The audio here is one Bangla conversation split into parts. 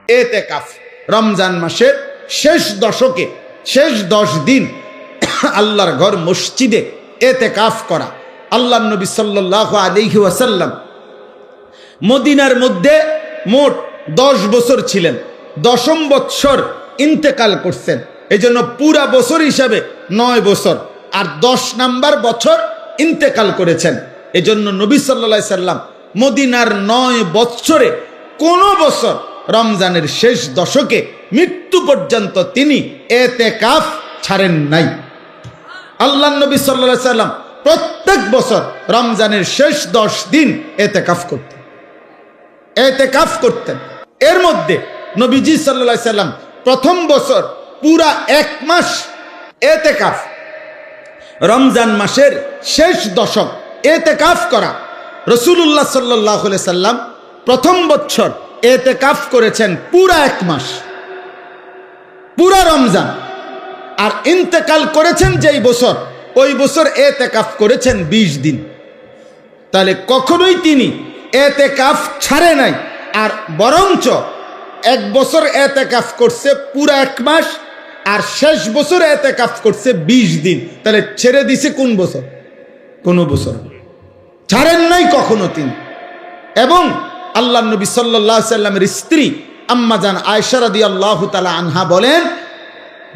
এতেকাফ রমজান মাসের শেষ দশকে শেষ 10 দিন আল্লাহর ঘর মসজিদে এতেকাফ করা। আল্লাহর নবী সাল্লাল্লাহু আলাইহি ওয়াসাল্লাম মদিনার মধ্যে মোট 10 বছর ছিলেন, 10ম বৎসর ইন্তেকাল করছেন। এজন্য পুরা বছর হিসাবে 9 বছর, আর 10 নাম্বার বছর ইন্তেকাল করেছেন। এজন্য নবী সাল্লাল্লাহু আলাইহি সাল্লাম মদিনার 9 বৎসরে কোন বছর রমজানের শেষ দশকে মৃত্যু পর্যন্ত তিনি এতেকাফ ছাড়েন নাই। আল্লাহর নবী সাল্লাল্লাহু আলাইহি সাল্লাম প্রত্যেক বছর রমজানের শেষ 10 দিন এতেকাফ করতেন। এর মধ্যে নবীজি সাল্লাল্লাহু আলাইহি সাল্লাম প্রথম বছর পুরা 1 মাস এতেকাফ, রমজান মাসের শেষ দশক এতেকাফ করা। রাসূলুল্লাহ সাল্লাল্লাহু আলাইহি সাল্লাম প্রথম বছর এতেকাফ করেছেন পুরা 1 মাস, পুরা রমজান। আর ইন্তেকাল করেছেন যেই বছর, ওই বছর এতেকাফ করেছেন 20 দিন। তাহলে কখনোই তিনি এতেকাফ ছাড়ে নাই, আর বরঞ্চ 1 বছর এতেকাফ করছে পুরা 1 মাস, আর শেষ বছর এতেকাফ করছে 20 দিন। তাহলে ছেড়ে দিছে কোন বছর? কোন বছর ছাড়েন নাই কখনো তিনি। এবং আল্লাহ নবী সাল্লাল্লাহু আলাইহি সাল্লামের স্ত্রী আম্মা জান আয়েশা রাদিয়াল্লাহু তাআলা আনহা বলেন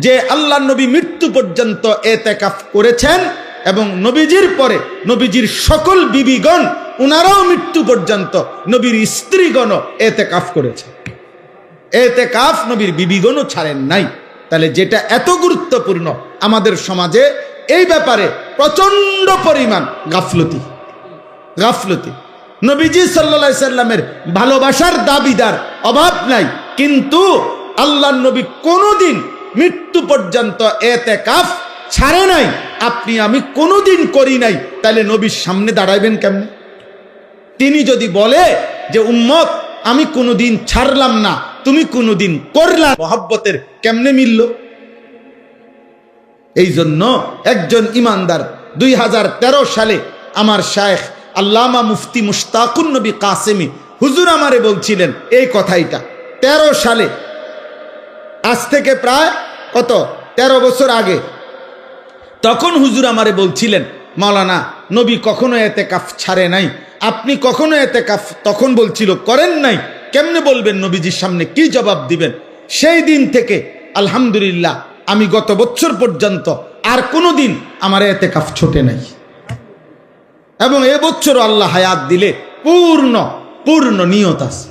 যে আল্লাহর নবী মৃত্যু পর্যন্ত এতেকাফ করেছেন, এবং নবীজির পরে নবীজির সকল বিবিগণ উনারাও মৃত্যু পর্যন্ত নবীর স্ত্রীগণও এতেকাফ করেছে। এতেকাফ নবীর বিবিগণও ছাড়েন নাই। তাহলে যেটা এত গুরুত্বপূর্ণ, আমাদের সমাজে এই ব্যাপারে প্রচন্ড পরিমাণ গাফলতি। নবীজি সাল্লাল্লাহু আলাইহি সাল্লামের ভালোবাসার দাবিদার অভাব নাই, কিন্তু আল্লাহর নবী কোনোদিন মৃত্যু পর্যন্ত এতেকাফ ছাড়ে নাই। আপনি আমি কোনোদিন করি নাই, তাহলে নবীর সামনে দাঁড়াইবেন কেমনে? তিনি যদি বলে যে উম্মত আমি কোনোদিন ছাড়লাম না, তুমি কোনোদিন করলা, মহব্বতের কেমনে মিলল? এই জন্য একজন ইমানদার 2013 সালে আমার শায়েখ আল্লামা মুফতি মুশতাকুন নবী কাসেমি হুজুর আমারে বলছিলেন এই কথাইটা 13 সালে, আজ থেকে প্রায় 13 বছর আগে। তখন হুজুর আমারে বলছিলেন, মাওলানা নবী কখনো এতেকাফ ছাড়ে নাই, আপনি কখনো এতেকাফ তখন বলছিল করেন নাই, কেমনে বলবেন? নবীজির সামনে কি জবাব দিবেন? সেই দিন থেকে আলহামদুলিল্লাহ আমি গত বছর পর্যন্ত আর কোনোদিন আমার এতেকাফ ছোটে নাই, এবং এবছরও আল্লাহ হায়াত দিলে পূর্ণ নিয়ত আছে।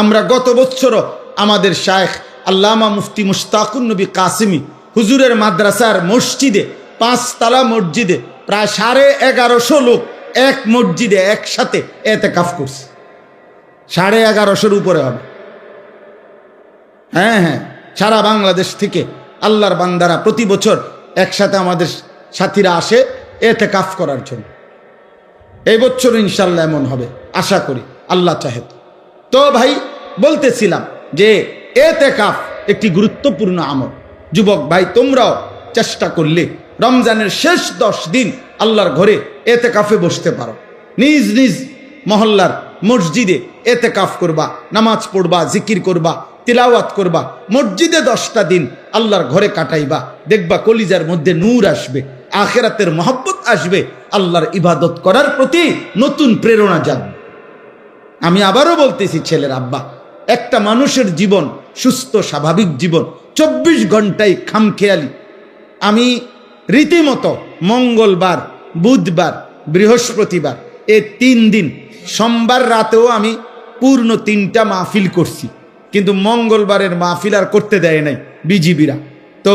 আমরা গত বছরও আমাদের শায়েখ আল্লামা মুফতি মুশতাকুন নবী কাসেমি হুজুরের মাদ্রাসার মসজিদে, 5 তলা মসজিদে প্রায় 1150 লোক এক মসজিদে একসাথে এতেকাফ করছে। 1150-এর উপরে হবে। হ্যাঁ, সারা বাংলাদেশ থেকে আল্লাহর বান্দারা প্রতি বছর একসাথে আমাদের সাথীরা আসে এতেকাফ করার জন্য। এই বছর ইনশাল্লাহ এমন হবে, আশা করি, আল্লাহ চাহে। তো ভাই বলতেছিলাম যে এতেকাফ একটি গুরুত্বপূর্ণ আমল। যুবক ভাই, তোমরাও চেষ্টা করলে রমজানের শেষ 10 দিন আল্লাহর ঘরে এতেকাফে বসতে পারো। নিজ নিজ মহল্লার মসজিদে এতেকাফ করবা, নামাজ পড়বা, জিকির করবা, তিলাওয়াত করবা, মসজিদে 10টা দিন আল্লাহর ঘরে কাটাইবা। দেখবা কলিজার মধ্যে নূর আসবে, আখিরাতের মহব্বত আসবে, আল্লাহর ইবাদত করার প্রতি নতুন প্রেরণা জাগবে। আমি আবারও বলতেছি, ছেলের আব্বা, একটা মানুষের জীবন সুস্থ স্বাভাবিক জীবন 24 ঘন্টায় খামখেয়ালি। আমি রীতিমতো মঙ্গলবার, বুধবার, বৃহস্পতিবার এই 3 দিন, সোমবার রাতেও আমি পূর্ণ 3টা মাহফিল করছি, কিন্তু মঙ্গলবারের মাহফিল আর করতে দেয় নাই বিজিবিরা। তো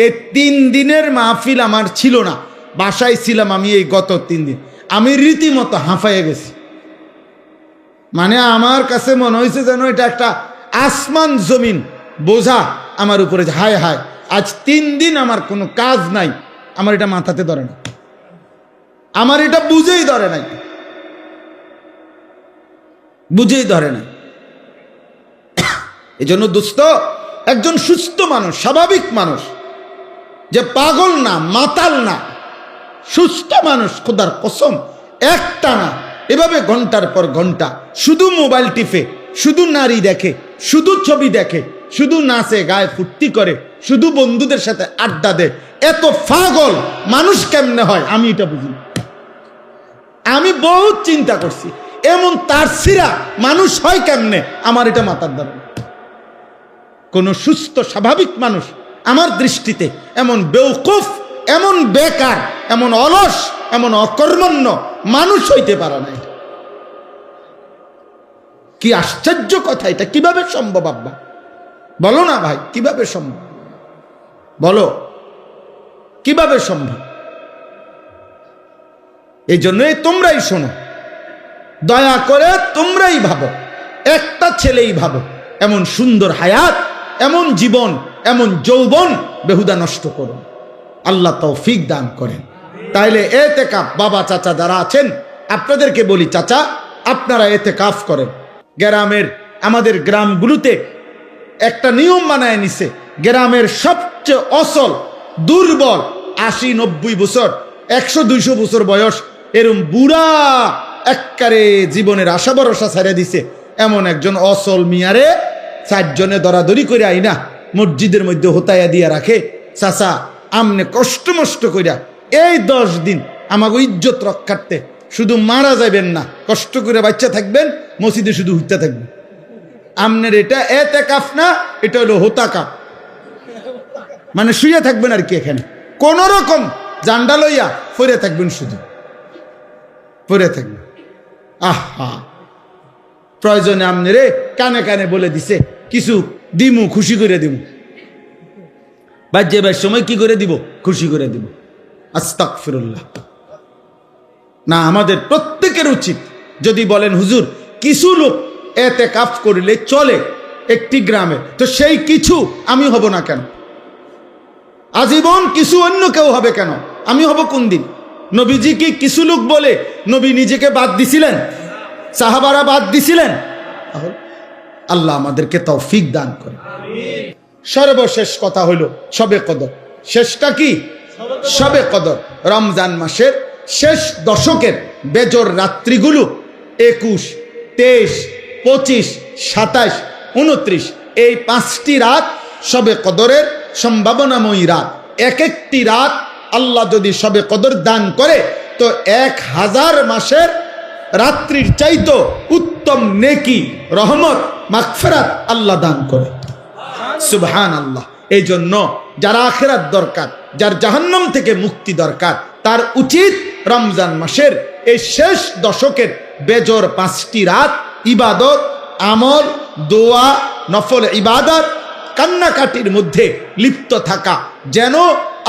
এই 3 দিনের মাহফিল আমার ছিল না, বাসায় ছিলাম আমি। এই গত 3 দিন আমি রীতিমতো হাঁফাইয়ে গেছি। মানে আমার কাছে মনে হয়েছে যেন এটা একটা আসমান জমিন বোঝা আমার উপরে। হায় হায়, আজ 3 দিন আমার কোনো কাজ নাই, আমার এটা মাথাতে ধরে না। আমার এটা বুঝেই ধরে নাই, বুঝেই ধরে নাই। এই জন্য দোস্ত, একজন সুস্থ মানুষ, স্বাভাবিক মানুষ, যে পাগল না, মাতাল না, সুস্থ মানুষ, খোদার কসম একটা না এভাবে ঘন্টার পর ঘন্টা শুধু মোবাইল টিপে, শুধু নারী দেখে, শুধু ছবি দেখে, শুধু নাচে গায়ে ফুর্তি করে, শুধু বন্ধুদের সাথে আড্ডা দেয়, এত পাগল মানুষ কেমনে হয় আমি এটা বুঝি। আমি বহুত চিন্তা করছি, এমন তার সিরা মানুষ হয় কেমনে, আমার এটা মাথার দ্বারা। কোন সুস্থ স্বাভাবিক মানুষ আমার দৃষ্টিতে এমন বেওকুফ, এমন বেকার, এমন অলস, এমন অকর্মণ্য মানুষ হইতে পারে না। কি আশ্চর্য কথা, এটা কিভাবে সম্ভব আব্বা? বলো না ভাই, কিভাবে সম্ভব? বলো কিভাবে সম্ভব? এই জন্যই তোমরাই শোনো, দয়া করে তোমরাই ভাবো, একটা ছেলেই ভাবো, এমন সুন্দর হায়াত, এমন জীবন, এমন যৌবন বেহুদা নষ্ট করো। আল্লাহ তৌফিক দান করেন। তাইলে এতেকাফ, বাবা চাচা যারা আছেন আপনাদেরকে বলি, চাচা আপনারা এতেকাফ করেন। গ্রামের, আমাদের গ্রামগুলোতে একটা নিয়ম বানায় নিছে, গ্রামের সবচেয়ে অসল, দুর্বল, 80-90 বছর, 100-200 বছর বয়স, এরম বুড়া একবারে জীবনের আশা ভরসা ছেড়ে দিছে এমন একজন অসল মিয়ারে 4 জনে দরাদরি করে আইনা মসজিদের মধ্যে হোতাইয়া দিয়া রাখে, চাচা আমনে কষ্ট মষ্ট কইরা এই 10 দিন আমাকে ইজ্জত রক্ষার্থে শুধু মারা যাবেন না, কষ্ট করে বাচ্চা থাকবেন, মসজিদে শুধু হুইতে থাকবেন। আমনের এটা এতেকাফ না, এটা হলো হোতাকাফ, মানে শুয়ে থাকবেন আর কি, এখানে কোন রকম জান্ডা লইয়া পড়ে থাকবেন, শুধু পড়ে থাকবেন। আহা, প্রয়োজনে আমনেরে কানে কানে বলে দিছে কিছু দিমু, খুশি করে দিমু, বাজ্যেবার সময় কি করে দিব, খুশি করে দিব। আস্তাগফিরুল্লাহ। না, আমাদের প্রত্যেকের উচিত, যদি বলেন হুজুর কিছু লোক এতেকাফ করিলে চলে একটি গ্রামে, তো সেই কিছু আমি হব না কেন? আজীবন কিছু অন্য কেউ হবে কেন? আমি হব কোন দিন? নবীজি কি কিছু লোক বলে নবী নিজেকে বাদ দিছিলেন? সাহাবারা বাদ দিছিলেন? আল্লাহ আমাদেরকে তৌফিক দান করে। সর্বশেষ কথা হলো শবে কদর। শেষটা কি? শবে কদর। রমজান মাসের শেষ দশকের বেজর রাত্রিগুলো 21, 23, 25, 27, 29 এই 5টি রাত শবে কদরের সম্ভাবনাময়ী রাত। এক একটি রাত আল্লাহ যদি শবে কদর দান করে তো 1000 মাসের রাত্রির চাইতো উত্তম নেকি, রহমত, মাগফিরাত আল্লাহ দান করে। সুবহানাল্লাহ। এই জন্য যার আখিরাত দরকার, যার জাহান্নাম থেকে মুক্তি দরকার, তার উচিত রমজান মাসের এই শেষ দশকের বেজর 5টি রাত ইবাদত, আমল, দোয়া, নফল ইবাদত, কান্নাকাটির মধ্যে লিপ্ত থাকা, যেন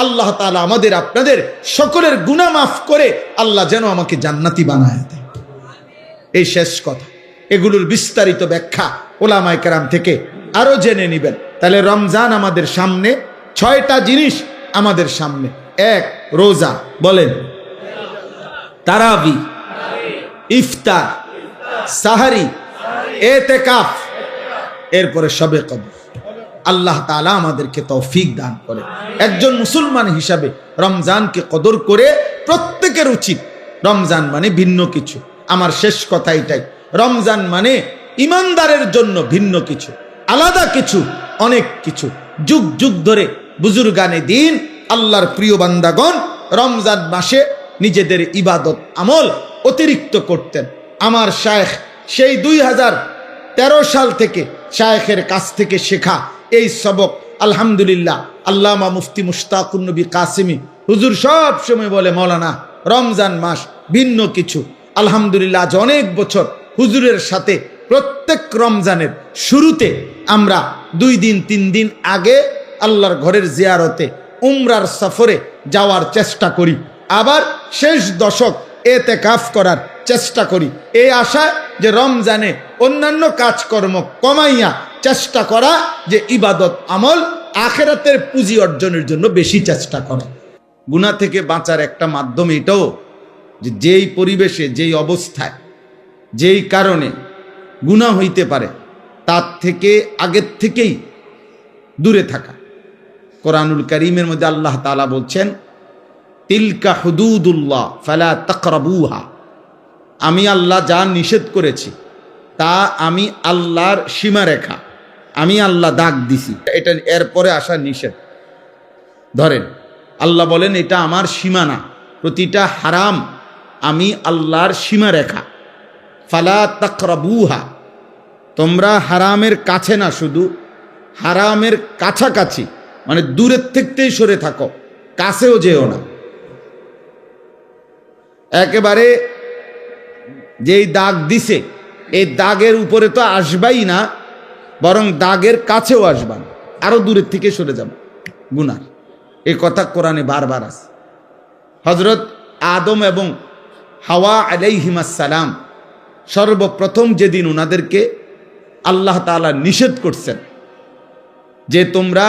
আল্লাহ তাআলা আমাদের আপনাদের সকলের গুনাহ মাফ করে আল্লাহ যেন আমাকে জান্নাতি বানায় দেয়। এই শেষ কথা, এগুলোর বিস্তারিত ব্যাখ্যা ওলামায়ে কেরাম থেকে আরো জেনে নেবেন। তাহলে রমজান আমাদের সামনে, 6টা জিনিস আমাদের সামনে। 1 রোজা, বলেন, তারাবি, ইফতার, সাহারি, এতেকাফ, এরপরে শবে কদর। আল্লাহ তাআলা আমাদেরকে তৌফিক দান করে। একজন মুসলমান হিসাবে রমজানকে কদর করে প্রত্যেকের উচিত। রমজান মানে ভিন্ন কিছু। আমার শেষ কথা এটাই, রমজান মানে ইমানদারের জন্য ভিন্ন কিছু, আলাদা কিছু, অনেক কিছু। যুগ যুগ ধরে বুজুর্গানে দিন, আল্লাহর প্রিয় বান্দাগণ রমজান মাসে নিজেদের ইবাদত আমল অতিরিক্ত করতেন। আমার শায়েখ সেই 2013 সাল থেকে শায়েখের কাছ থেকে শেখা এই সবক, আলহামদুলিল্লাহ, আল্লামা মুফতি মুশতাকুন নবী কাসিমি হুজুর সব সময় বলে, মৌলানা রমজান মাস ভিন্ন কিছু। আলহামদুলিল্লাহ, আজ অনেক বছর হুজুরের সাথে প্রত্যেক রমজানের শুরুতে আমরা 2 দিন 3 দিন আগে আল্লাহর ঘরের জিয়ারতে, উমরার সফরে যাওয়ার চেষ্টা করি, আবার শেষ দশক এতেকাফ করার চেষ্টা করি, এই আশায় যে রমজানে অন্যান্য কাজকর্ম কমাইয়া চেষ্টা করা, যে ইবাদত আমল আখিরাতের পুঁজি অর্জনের জন্য বেশি চেষ্টা করা। গুনাহ থেকে বাঁচার একটা মাধ্যম এটাও যে যেই পরিবেশে, যেই অবস্থায়, যেই কারণে গুনাহ হইতে পারে তার থেকে আগের থেকেই দূরে থাকা। কোরআনুল কারীমের মধ্যে আল্লাহ তাআলা বলছেন, তিলকা হুদুদুল্লাহ ফালা তাকরাবুহা, আমি আল্লাহ যা নিষেধ করেছি তা আমি আল্লাহর সীমারেখা, আমি আল্লাহ দাগ দিছি, এটা এরপরে আসা নিষেধ। ধরেন আল্লাহ বলেন এটা আমার সীমানা, প্রতিটা হারাম আমি আল্লাহর সীমারেখা। ফালা তাকরাবুহা, তোমরা হারামের কাছে না, শুধু হারামের কাছাকাছি, মানে দূরের থেকেই সরে থাকো, কাছেও যেও না। একেবারে যেই দাগ দিছে এই দাগের উপরে তো আসবাই না, বরং দাগের কাছেও আসবা না, আরো দূরের থেকে সরে যাব গুনার। এই কথা কোরআনে বারবার আছে। হযরত আদম এবং হাওয়া আলাইহিমাস সালাম সর্বপ্রথম যেদিন ওনাদেরকে আল্লাহ তাআলা নিষেধ করছেন যে তোমরা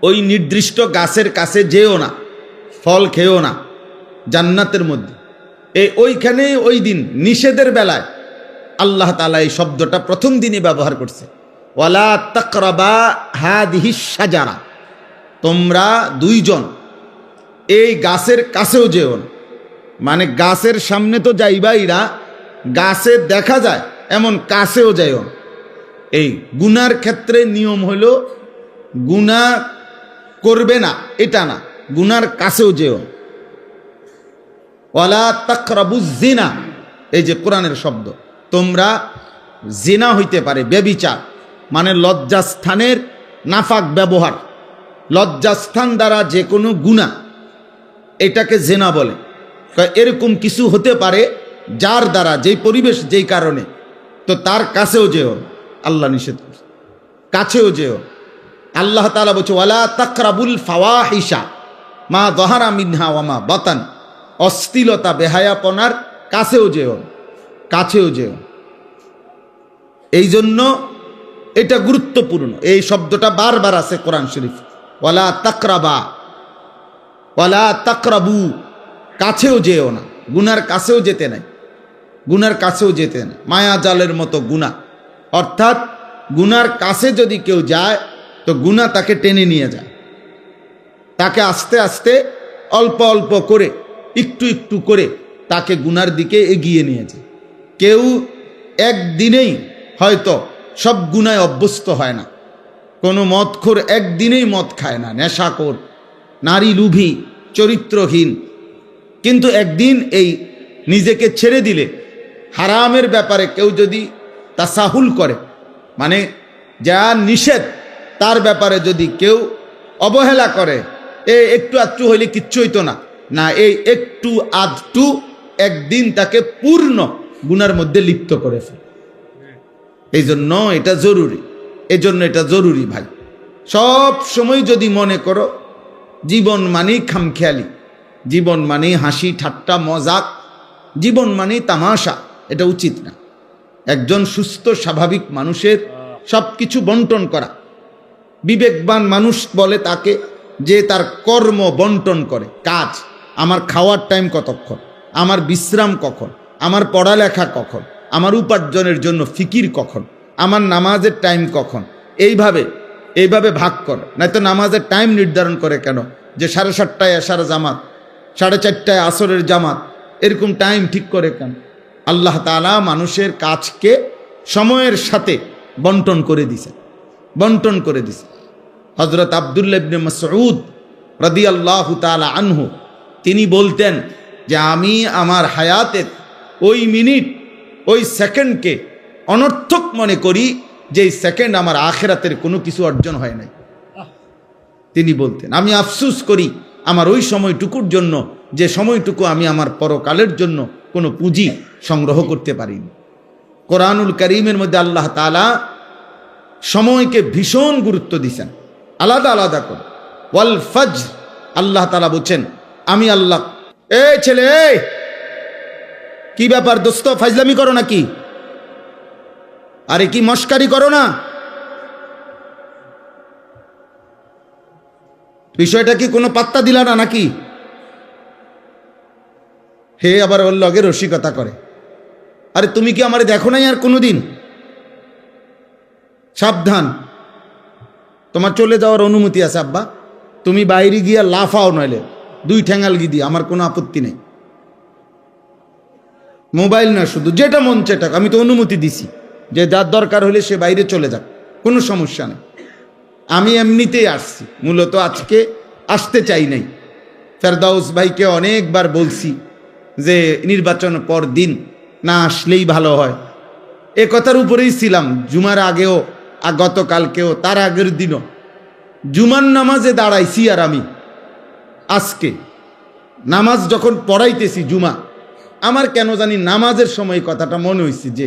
ওই নির্দিষ্ট গাছের কাছে যেও না, ফল খেও না জান্নাতের মধ্যে, ওইখানে ওই দিন নিষেধের বেলায় আল্লাহ তাআলা এই শব্দটা প্রথম দিনই ব্যবহার করছে, ওয়ালা তাকরাবা হাদিহিস শাজারা, তোমরা দুইজন এই গাছের কাছেও যেও না। মানে গাছের সামনে তো যাইবাই না, গাছে দেখা যায় এমন কাছেও যাইও না। এই গুনার ক্ষেত্রে নিয়ম হলো গুনাহ করবে না এটা না, গুনার কাছেও যেও না। ওয়ালা তাকরাবুজ জিনা, এই যে কোরআনের শব্দ, তোমরা জিনা হইতে পারে ব্যভিচার, মানে লজ্জাস্থানের নাফাক ব্যবহার, লজ্জাস্থান দ্বারা যে কোনো গুনাহ এটাকে জিনা বলে। এরকম কিছু হতে পারে যার দ্বারা, যেই পরিবেশ, যেই কারণে, তো তার কাছেও যেও, আল্লাহ নিষেধ করছে, কাছেও যেও। আল্লাহ তাআলা বলছে ওয়ালা তাকরাবুল ফাওয়াহিশা মা যাহারা মিনহা ওয়া মা বাতান, অশ্লীলতা বেহায়াপনার কাছেও যেও, কাছেও যেও। এই জন্য এটা গুরুত্বপূর্ণ, এই শব্দটা বারবার আছে কোরআন শরীফ, ওয়ালা তাকরাবা, ওয়ালা তাকরাবু, কাছেও যেও না, গুনার কাছেও যেতে নাই, গুনার কাছেও যেতে না। মায়া জালের মতো গুনাহ, অর্থাৎ গুনার কাছে যদি কেউ যায় তো গুনাহ তাকে টেনে নিয়ে যায়, তাকে আস্তে আস্তে অল্প অল্প করে, একটু একটু করে তাকে গুনার দিকে এগিয়ে নিয়ে যায়। কেউ একদিনেই হয়তো সব গুনায় অভ্যস্ত হয় না, কোনো মদখোর একদিনেই মদ খায় না, নেশাখোর, নারী লুভী, চরিত্রহীন, কিন্তু একদিন এই নিজেকে ছেড়ে দিলে, হারামের ব্যাপারে কেউ যদি তাসাহুল করে, মানে যা নিষেধ তার ব্যাপারে যদি কেউ অবহেলা করে, একটু আধটু হইলে কিচ্ছু হইতো না, না, এই একটু আধটু একদিন তাকে পূর্ণ গুনার মধ্যে লিপ্ত করে ফেলে। এই জন্য এটা জরুরি, এই জন্য এটা জরুরি ভাই। সব সময় যদি মনে করো জীবন মানেই খামখেয়ালি, জীবন মানেই হাসি ঠাট্টা মজাক, জীবন মানেই তামাশা, এটা উচিত না। একজন সুস্থ স্বাভাবিক মানুষের সব কিছু বন্টন করা, বিবেকবান মানুষ বলে তাকে যে তার কর্ম বন্টন করে, কাজ, আমার খাওয়ার টাইম কতক্ষণ, আমার বিশ্রাম কখন, আমার পড়ালেখা কখন, আমার উপার্জনের জন্য ফিকির কখন, আমার নামাজের টাইম কখন, এইভাবে ভাগ কর। নয়তো নামাজের টাইম নির্ধারণ করে কেন, যে 7:30টায় এশার জামাত, 4:30টায় আসরের জামাত, এরকম টাইম ঠিক করে কেন? আল্লাহ তাআলা মানুষের কাজকে সময়ের সাথে বন্টন করে দিছে, বন্টন করে দিছে। হযরত আব্দুল্লাহ ইবনে মাসউদ রাদিয়াল্লাহু তাআলা আনহু তিনি বলতেন যে আমি আমার হায়াতের ওই মিনিট, ওই সেকেন্ডকে অনর্থক মনে করি, যে এই সেকেন্ড আমার আখিরাতের কোনো কিছু অর্জন হয় নাই। তিনি বলতেন আমি আফসোস করি আমার ওই সময়টুকুর জন্য, যে সময়টুকু আমি আমার পরকালের জন্য কোনো পুঁজি সংগ্রহ করতে পারিনি। কোরআনুল কারীমের মধ্যে আল্লাহ তাআলা সময়কে ভীষণ গুরুত্ব দিয়েছেন, আলাদা আলাদা করে। ওয়াল ফজর, আল্লাহ তাআলা বলছেন আমি আল্লাহ। এই ছেলে, কি ব্যাপার দোস্ত, ফাজলামি করো নাকি? আরে কি মস্কারি করো না? বিষয়টা কি কোনো পাত্তা দিলা না নাকি? হে আবার ওর লগে রসিকতা করে। আরে তুমি কি আমারে দেখো নাই আর কোনোদিন? সাবধান, তোমার চলে যাওয়ার অনুমতি আছে আব্বা, তুমি বাইরে গিয়া লাফাও, নইলে 2 ঠ্যাঙ্গাল গি দিয়ে আমার কোনো আপত্তি নেই। মোবাইল না, শুধু যেটা মন চেটা, আমি তো অনুমতি দিছি যে যার দরকার হলে সে বাইরে চলে যাক, কোনো সমস্যা নেই। আমি এমনিতেই আসছি, মূলত আজকে আসতে চাই নাই। ফেরদাউস ভাইকে অনেকবার বলছি যে নির্বাচন পর দিন না আসলেই ভালো হয়, এ কথার উপরেই ছিলাম। জুমার আগেও, গতকালকেও, তার আগের দিনও জুমার নামাজে দাঁড়াইছি। আর আমি আজকে নামাজ যখন পড়াইতেছি জুমা, আমার কেন জানি নামাজের সময় কথাটা মনে হয়েছে যে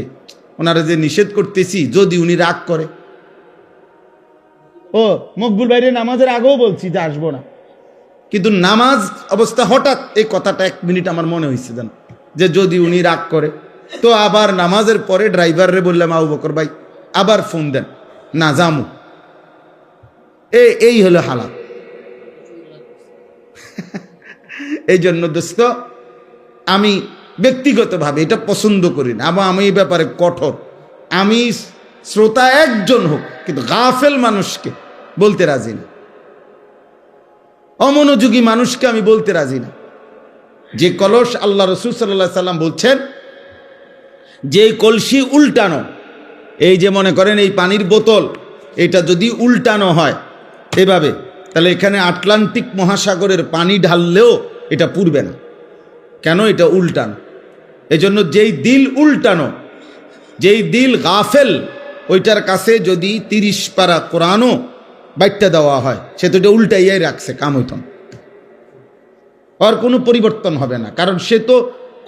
ওনারা যে নিষেধ করতেছি, যদি উনি রাগ করে। ও মকবুল ভাইরে নামাজের আগেও বলছি যে আসবো না, কিন্তু নামাজ অবস্থা হঠাৎ এই কথাটা 1 মিনিট আমার মনে হয়েছে জান, যে যদি উনি রাগ করে। তো আবার নামাজের পরে ড্রাইভাররে বললাম, আবু বকর ভাই আবার ফোন দেন, না জামু। এই হলো হালাত। এই জন্য দোস্ত, আমি ব্যক্তিগতভাবে এটা পছন্দ করি না, আমি এই ব্যাপারে কঠোর। আমি শ্রোতা একজন হোক, কিন্তু গাফেল মানুষকে বলতে রাজি না, অমনোযোগী মানুষকে আমি বলতে রাজি না। যে কলস আল্লাহ রসুল সাল্লাল্লাহু সাল্লাম বলছেন, যে কলসি উল্টানো, এই যে মনে করেন এই পানির বোতল, এটা যদি উল্টানো হয় এভাবে, তাহলে এখানে আটলান্টিক মহাসাগরের পানি ঢাললেও এটা পুড়বে না। কেন? এটা উল্টানো। এজন্য যেই দিল উল্টানো, যেই দিল গাফেল, ওইটার কাছে যদি 30 পারা কোরআনও বাইটটা দেওয়া হয়, সে তো এটা উল্টাইয়াই রাখছে, কাম হইত না, আর কোনো পরিবর্তন হবে না। কারণ সে তো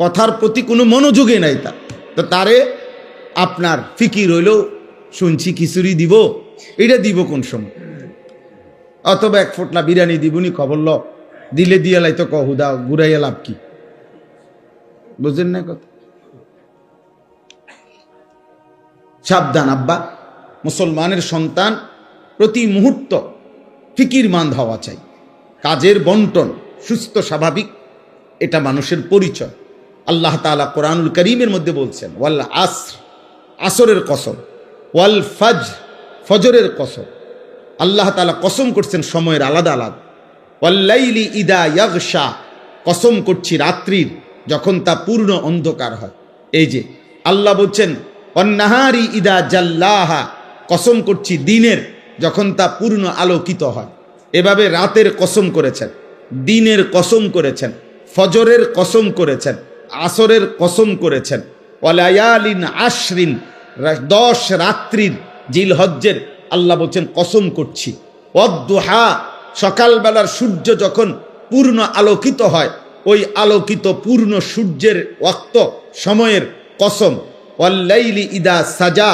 কথার প্রতি কোনো মনোযোগই নাই তার। তো তারে আপনার ফিকির হইলেও শুনছি খিচুড়ি দিব, এটা দিব কোন সময়, অথবা 1 ফোঁটলা বিরিয়ানি দিবনি, খবর ল দিলে দিয়ে লাই তো কহুদা ঘুরাইয়া লাভ কি? বুঝলেন না কথা? সাবধান আব্বা, মুসলমানের সন্তান প্রতি মুহূর্ত ফিকিরমান্দ হওয়া চাই। কাজের বন্টন সুস্থ স্বাভাবিক, এটা মানুষের পরিচয়। আল্লাহ তাআলা কোরআনুল কারীমের মধ্যে বলছেন, ওয়াল আসর, আসরের কসম, ওয়াল ফজর, ফজরের কসম। আল্লাহ তাআলা কসম করছেন সময়ের আলাদা আলাদা। ওয়াল লাইলি ইদা ইয়াগশা, কসম করছি রাত্রির যখন তা পূর্ণ অন্ধকার হয়। এই যে আল্লাহ বলছেন ওয়ান নাহারি ইদা জাল্লাহা, কসম করছি দিনের যখন তা পূর্ণ আলোকিত হয়। এভাবে রাতের কসম করেছেন, দিনের কসম করেছেন, ফজরের কসম করেছেন, আসরের কসম করেছেন। ওয়ালায়ালিন আশরিন, 10 রাত্রির জিলহজ্জের আল্লাহ বলছেন কসম করছি। ওয়াদ্দুহা, সকালবেলার সূর্য যখন পূর্ণ আলোকিত হয়, ওই আলোকিত পূর্ণ সূর্যের ওয়াক্ত সময়ের কসম। ওয়াল্লাইলি ইদা সাজা,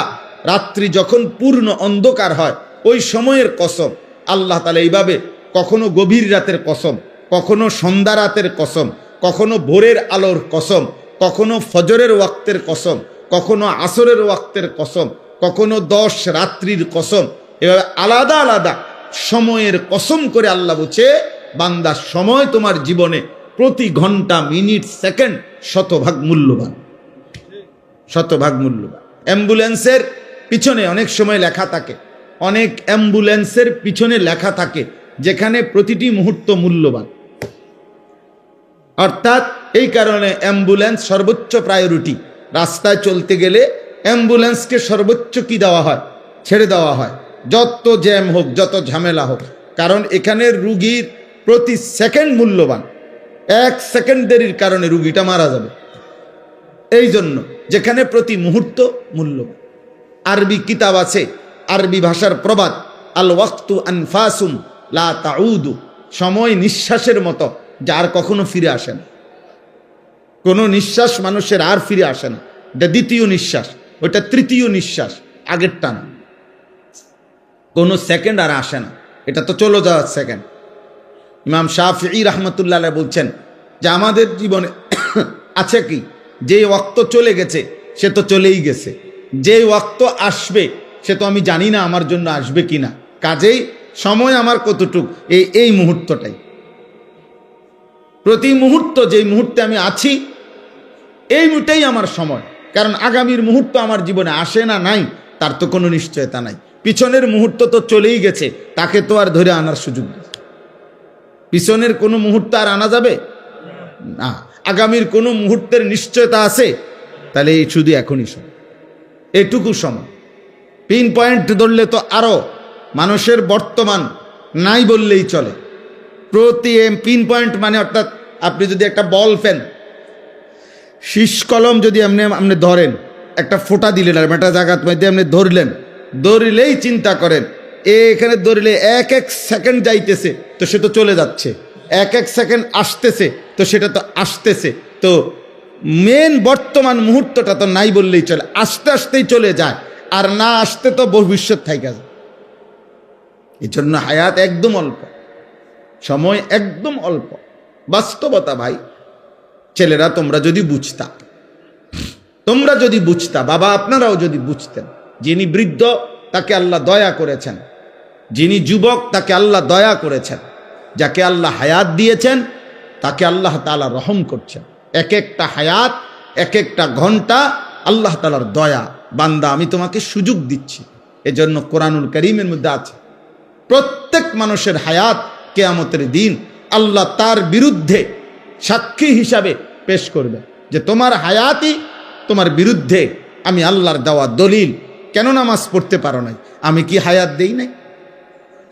রাত্রি যখন পূর্ণ অন্ধকার হয় ওই সময়ের কসম। আল্লাহ তাআলা এইভাবে কখনো গভীর রাতের কসম, কখনো সন্ধ্যা রাতের কসম, কখনো ভোরের আলোর কসম, কখনো ফজরের ওয়াক্তের কসম, কখনো আসরের ওয়াক্তের কসম, কখনো 10 রাত্রির কসম। এভাবে আলাদা আলাদা সময়ের কসম করে আল্লাহ বলছে, বান্দা সময় তোমার জীবনে প্রতি ঘন্টা, মিনিট, সেকেন্ড 100 ভাগ মূল্যবান, 100 ভাগ মূল্যবান। অ্যাম্বুলেন্সের পিছনে অনেক সময় লেখা থাকে, অনেক অ্যাম্বুলেন্সের পিছনে লেখা থাকে যেখানে প্রতিটি মুহূর্ত মূল্যবান। অর্থাৎ এই কারণে অ্যাম্বুলেন্স সর্বোচ্চ প্রায়োরিটি। রাস্তায় চলতে গেলে অ্যাম্বুলেন্সকে সর্বোচ্চ কি দেওয়া হয়? ছেড়ে দেওয়া হয়, যত জ্যাম হোক, যত ঝামেলা হোক। কারণ এখানে রুগীর প্রতি সেকেন্ড মূল্যবান। 1 সেকেন্ড দেরির কারণে রুগীটা মারা যাবে। এই জন্য যেখানে প্রতি মুহূর্ত মূল্যবান। আরবি কিতাব আছে, আরবি ভাষার প্রবাদ, আল ওয়াক্তু আনফাসুম লা তাউদু, সময় নিঃশ্বাসের মতো, যার কখনো ফিরে আসে না। কোনো নিঃশ্বাস মানুষের আর ফিরে আসে না। এটা দ্বিতীয় নিঃশ্বাস, ওইটা তৃতীয় নিঃশ্বাস, আগেরটা না। কোনো সেকেন্ড আর আসে না, এটা তো চলে যাওয়ার সেকেন্ড। ইমাম শাফিঈ রাহমাতুল্লাহ আলাইহি বলছেন যে আমাদের জীবনে আছে কি, যে ওয়াক্ত চলে গেছে সে তো চলেই গেছে, যে ওয়াক্ত আসবে সে তো আমি জানি না আমার জন্য আসবে কিনা। কাজেই সময় আমার কতটুক, এই মুহূর্তটাই। প্রতি মুহূর্ত, যেই মুহূর্তে আমি আছি এই মুহূর্তেই আমার সময়, কারণ আগামীর মুহূর্ত আমার জীবনে আসে না নাই তার তো কোনো নিশ্চয়তা নাই। পিছনের মুহূর্ত তো চলেই গেছে, তাকে তো আর ধরে আনার সুযোগ নেই। পিছনের কোনো মুহূর্ত আর আনা যাবে না। আগামীর কোনো মুহূর্তের নিশ্চয়তা আছে, তাহলে এই শুধু এখনই সময়, এটুকু সময়। পিন পয়েন্ট ধরলে তো আরো মানুষের বর্তমান নাই বললেই চলে। প্রতি পিন পয়েন্ট মানে অর্থাৎ আপনি যদি একটা বল পেন, শীষ কলম যদি আপনি ধরেন, একটা ফোঁটা দিলেন আর একটা জায়গার মধ্যে আপনি ধরলেন, ধরলেই চিন্তা করেন এখানে ধরলে এক এক সেকেন্ড যাইতেছে তো সে তো চলে যাচ্ছে, এক এক সেকেন্ড আসতেছে তো সেটা তো আসতেছে। তো মেন বর্তমান মুহূর্তটা তো নাই বললেই চলে, আস্তে আস্তেই চলে যায়, আর না আসতে তো ভবিষ্যৎ থাইকা যায়। এই জন্য হায়াত একদম অল্প, সময় একদম অল্প, বাস্তবতা ভাই। ছেলেরা তোমরা যদি বুঝতা, বাবা আপনারাও যদি বুঝতেন, যিনি বৃদ্ধ তাকে আল্লাহ দয়া করেছেন, যিনি যুবক তাকে আল্লাহ দয়া করেছেন, যাকে আল্লাহ হায়াত দিয়েছেন তাকে আল্লাহ তাআলা রহম করছেন। এক একটা হায়াত, এক একটা ঘন্টা আল্লাহ তাআলার দয়া। বান্দা আমি তোমাকে সুযোগ দিচ্ছি। এজন্য কোরআনুল কারীমের মধ্যে আছে প্রত্যেক মানুষের হায়াত কিয়ামতের দিন আল্লাহ তার বিরুদ্ধে সাক্ষী হিসাবে পেশ করবে, যে তোমার হায়াতই তোমার বিরুদ্ধে আমি আল্লাহর দেওয়া দলিল। কেন নামাজ পড়তে পারো নাই? আমি কি হায়াত দেই নাই?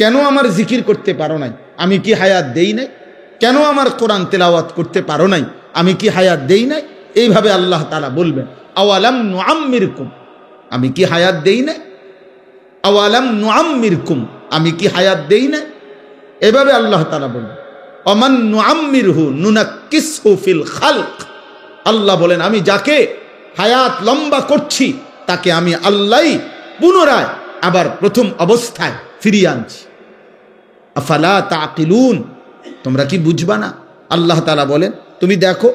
কেন আমার জিকির করতে পারো নাই? আমি কি হায়াত দেই নাই? কেন আমার কোরআন তেলাওয়াত করতে পারো নাই? আমি কি হায়াত দেই নাই? এইভাবে আল্লাহ তাআলা বলবেন, আওয়ালাম নুআম্মিরকুম, আমি কি হায়াত দেই নাই? আওয়ালাম নুআম্মিরকুম, আমি কি হায়াত দেই নাই? এভাবে আল্লাহ তাআলা বলবেন, অমান নুআম্মিরহু নুনাক্কিসহু ফিল খালক। আল্লাহ বলেন আমি যাকে হায়াত লম্বা করছি তাকে আমি আল্লাহই পুনরায় আবার প্রথম অবস্থায় ফিরিয়ে আনছি। আফালা তাকিলুন, তোমরা কি বুঝবা না? আল্লাহ তাআলা বলেন তুমি দেখো,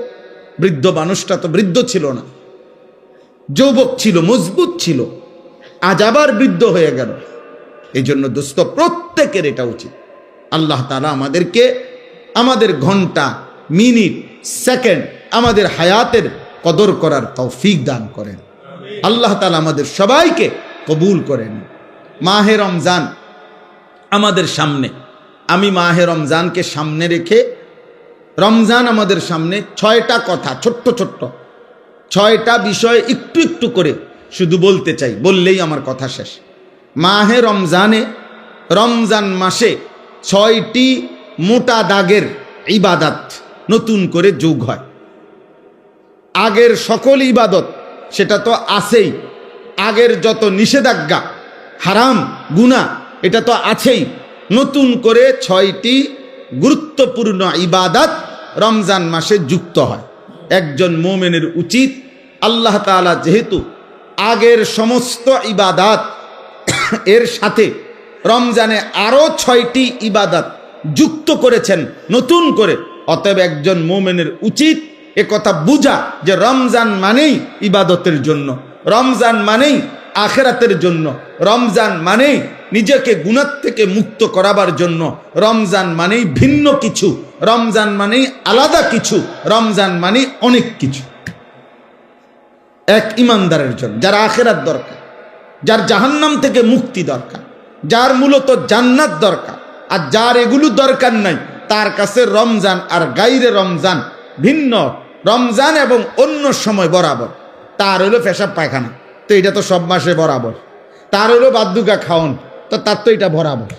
বৃদ্ধ মানুষটা তো বৃদ্ধ ছিল না, যুবক ছিল, মজবুত ছিল, আজ আবার বৃদ্ধ হয়ে গেল। এই জন্য দোস্ত প্রত্যেকের এটা উচিত, আল্লাহ তাআলা আমাদেরকে আমাদের ঘন্টা, মিনিট, সেকেন্ড, আমাদের হায়াতের কদর করার তৌফিক দান করেন। আল্লাহ তাআলা আমাদের সবাইকে কবুল করেন। মাহে রমজান আমাদের সামনে, আমি মাহে রমজানকে সামনে রেখে, রমজান আমাদের সামনে 6টা কথা, ছোট্ট ছোট্ট 6টা বিষয় একটু একটু করে শুধু বলতে চাই, বললেই আমার কথা শেষ। মাহে রমজানে, রমজান মাসে 6টি মোটা দাগের ইবাদত নতুন করে যোগ হয়। আগের সকল ইবাদত সেটা তো আছেই, আগের যত নিষেধাজ্ঞা, হারাম, গুনাহ এটা তো আছেই, নতুন করে 6টি গুরুত্বপূর্ণ ইবাদত রমজান মাসে যুক্ত হয়। একজন মুমিনের উচিত, আল্লাহ তাআলা যেহেতু আগের সমস্ত ইবাদত এর সাথে রমজানে আরো 6টি ইবাদত যুক্ত করেছেন নতুন করে, অতএব একজন মুমিনের উচিত একথা বুঝা যে রমজান মানেই ইবাদতের জন্য, রমজান মানেই আখিরাতের জন্য, রমজান মানেই নিজেকে গুনাহ থেকে মুক্ত করাবার জন্য, রমজান মানেই ভিন্ন কিছু, রমজান মানেই আলাদা কিছু, রমজান মানেই অনেক কিছু। এক ইমানদারের জন্য, যার আখিরাত দরকার, যার জাহান্নাম থেকে মুক্তি দরকার, যার মূলত জান্নাত দরকার, আর যার এগুলো দরকার নাই, তার কাছে রমজান আর গাইরে রমজান ভিন্ন। রমজান এবং অন্য সময় বরাবর। তার হইলো পেশাব পায়খানা, তো এটা তো সব মাসে বরাবর। তার হইলো বাদ্যুকা খাওন, তো তার তো এটা বরাবর।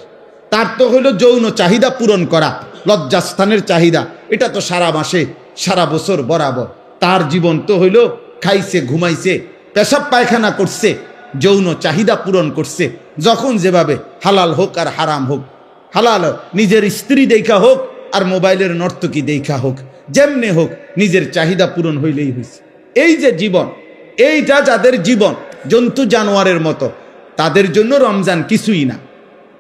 তার তো হইলো যৌন চাহিদা পূরণ করা, লজ্জাস্থানের চাহিদা, এটা তো সারা মাসে সারা বছর বরাবর। তার জীবন তো হইলো খাইছে, ঘুমাইছে, পেশাব পায়খানা করছে, যৌন চাহিদা পূরণ করছে, যখন যেভাবে, হালাল হোক আর হারাম হোক, হালাল নিজের স্ত্রী দেখা হোক আর মোবাইলের নর্তকী দেখা হোক, যেমনে হোক নিজের চাহিদা পূরণ হইলেই হয়েছে। এই যে জীবন, এইটা যাদের জীবন জন্তু জানোয়ারের মতো, তাদের জন্য রমজান কিছুই না,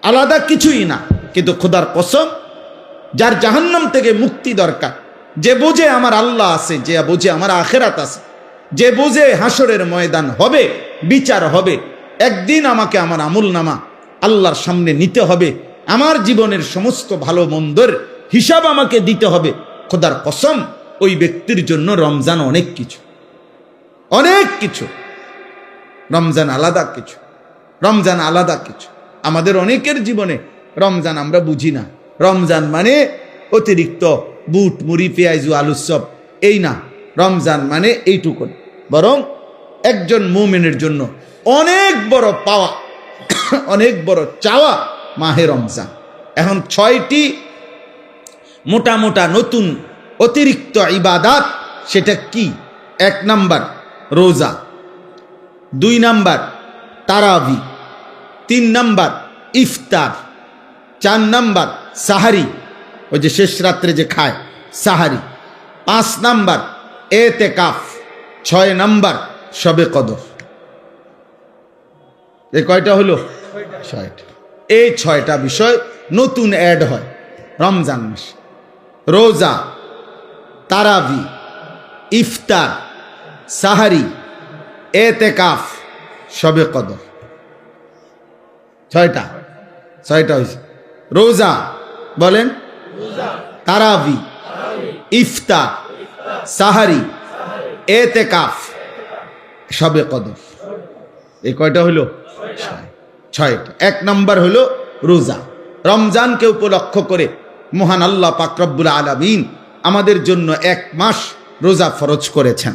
আলাদা কিছুই না। কিন্তু খোদার কসম, যার জাহান্নাম থেকে মুক্তি দরকার, যে বোঝে আমার আল্লাহ আছে, যে বোঝে আমার আখিরাত আছে, যে বোঝে হাসরের ময়দান হবে, বিচার হবে, একদিন আমাকে আমার আমলনামা আল্লাহর সামনে নিতে হবে, আমার জীবনের সমস্ত ভালো মন্দের হিসাব আমাকে দিতে হবে, খোদার কসম ওই ব্যক্তির জন্য রমজান অনেক কিছু। অনেক কিছু। রমজান আলাদা কিছু, রমজান আলাদা কিছু। আমাদের অনেকের জীবনে রমজান আমরা বুঝি না। রমজান মানে অতিরিক্ত বুট মুড়ি পেঁয়াজু আলুর চপ, এই না। রমজান মানে এইটুকু, বরং একজন মুমিনের জন্য অনেক বড় পাওয়া, অনেক বড় চাওয়া মাহে রমজান। এখন 6টি মোটা মোটা নতুন অতিরিক্ত ইবাদাত, সেটা কি? 1 নাম্বার রোজা, 2 নাম্বার তারাবি, 3 নাম্বার ইফতার, 4 নাম্বার সাহারি, ওই যে শেষ রাত্রে যে খায় সাহারি, 5 নাম্বার এতেকাফ, 6 নাম্বার শবে কদর। এই কয়টা হলো? 6টা। এই 6টা বিষয় নতুন অ্যাড হয় রমজান মাসে। রোজা, তারাবি, ইফতার, সাহারি, এতেকাফ, শবে কদর। 6টা হয়েছে। রোজা বলেন, তারাবি, ইফতার, সাহারি, এতেকাফ, শবে কদর। এই কয়টা হলো? 6টা। 1 নাম্বার হলো রোজা। রমজানকে উপলক্ষ করে মহান আল্লাহ পাক রব্বুল আলামিন আমাদের জন্য 1 মাস রোজা ফরজ করেছেন।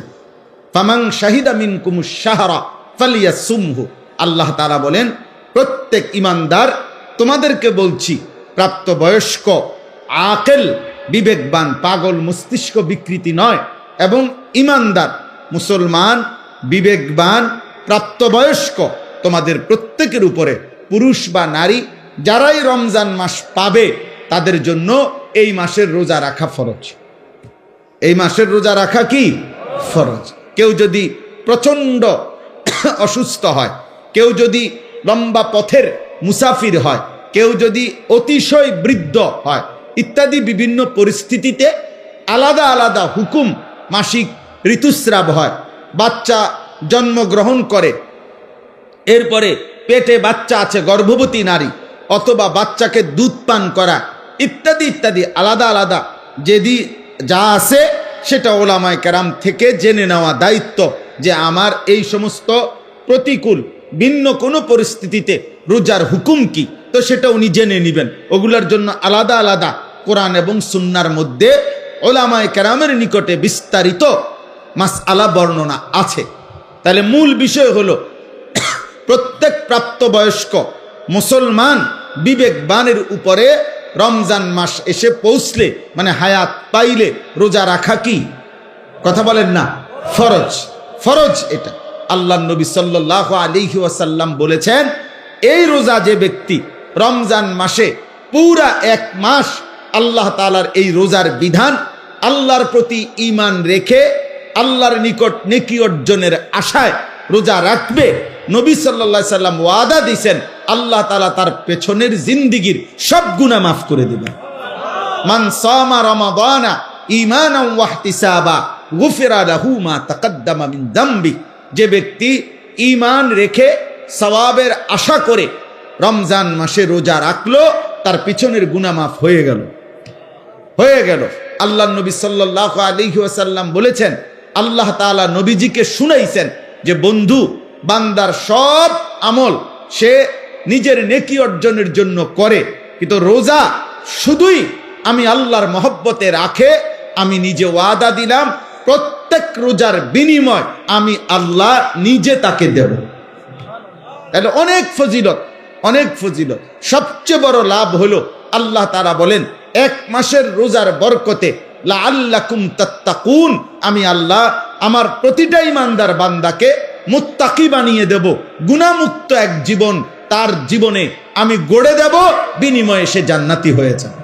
ফামান শাহিদা মিনকুমুশ শাহরা ফালিয়াসুমহু। আল্লাহ তাআলা বলেন, প্রত্যেক ইমানদার, তোমাদেরকে বলছি, প্রাপ্তবয়স্ক, আকেল, বিবেকবান, পাগল মস্তিষ্ক বিকৃতি নয়, এবং ইমানদার মুসলমান, বিবেকবান, প্রাপ্তবয়স্ক, তোমাদের প্রত্যেকের উপরে, পুরুষ বা নারী, যারাই রমজান মাস পাবে তাদের জন্য এই মাসের রোজা রাখা ফরজ। এই মাসের রোজা রাখা কি ফরজ। কেউ যদি প্রচণ্ড অসুস্থ হয়, কেউ যদি লম্বা পথের মুসাফির হয়, কেউ যদি অতিশয় বৃদ্ধ হয়, ইত্যাদি বিভিন্ন পরিস্থিতিতে আলাদা আলাদা হুকুম, মাসিক ঋতুস্রাব হয়, বাচ্চা জন্মগ্রহণ করে, এরপরে পেটে বাচ্চা আছে, গর্ভবতী নারী, অথবা বাচ্চাকে দুধ পান করা, ইত্যাদি ইত্যাদি আলাদা আলাদা যেদি যা আছে সেটা ওলামায়ে কেরাম থেকে জেনে নেওয়া দায়িত্ব, যে আমার এই সমস্ত প্রতিকূল ভিন্ন কোনো পরিস্থিতিতে রোজার হুকুম কি, তো সেটা উনি জেনে নেবেন। ওগুলোর জন্য আলাদা আলাদা কোরআন এবং সুন্নাহর মধ্যে ওলামায়ে কেরামের নিকটে বিস্তারিত মাসআলা বর্ণনা আছে। তাহলে মূল বিষয় হলো, প্রত্যেক প্রাপ্তবয়স্ক মুসলমান বিবেকবানের উপরে রমজান মাস এসে পৌঁছলে, মানে হায়াত পাইলে, রোজা রাখা কি? কথা বলেন না, ফরজ। ফরজ এটা। আল্লাহ নবী সাল্লাল্লাহু আলাইহি ওয়াসাল্লাম বলেছেন, এই রোজা যে ব্যক্তি রমজান মাসে পুরা 1 মাস আল্লাহ তাআলার এই রোজার বিধান, আল্লাহর প্রতি ঈমান রেখে আল্লাহর নিকট নেকি অর্জনের আশায় রোজা রাখবে, নবী সাল্লাল্লাহু আলাইহি সাল্লাম ওয়াদা দিয়েছেন, আল্লাহ তাআলা তার পেছনের জিন্দেগীর সব গুনাহ মাফ করে দিবেন। মান সামা রমাদানা ঈমানান ওয়া ইহতিসাবা গুফিরা লাহু মা তাকদ্দামা মিন যামবি। যে ব্যক্তি ঈমান রেখে সওয়াবের আশা করে রমজান মাসে রোজা রাখলো, তার পিছনের গুনাহ মাফ হয়ে গেল, হয়ে গেল। আল্লাহ নবী সাল্লাল্লাহু আলাইহি ওয়াসাল্লাম বলেছেন, আল্লাহ তাআলা নবীজিকে শুনাইছেন যে, বন্ধু, বান্দার সব আমল সে নিজের নেকি অর্জনের জন্য করে, কিন্তু রোজা শুধুই আমি আল্লাহর মহব্বতে রাখে। আমি নিজে ওয়াদা দিলাম, প্রত্যেক রোজার বিনিময় আমি আল্লাহ নিজে তাকে দেব। তাহলে অনেক ফজিলত, অনেক ফজিলত। সবচেয়ে বড় লাভ হলো, আল্লাহ তাআলা বলেন, 1 মাসের রোজার বরকতে লাআল্লাকুম তাত্তাকুন, আমি আল্লাহ আমার প্রতিটা ঈমানদার বান্দাকে মুত্তাকি বানিয়ে দেব, গুনাহমুক্ত এক জীবন তার জীবনে আমি গড়ে দেব, বিনিময়ে সে জান্নাতি হয়ে যাবে।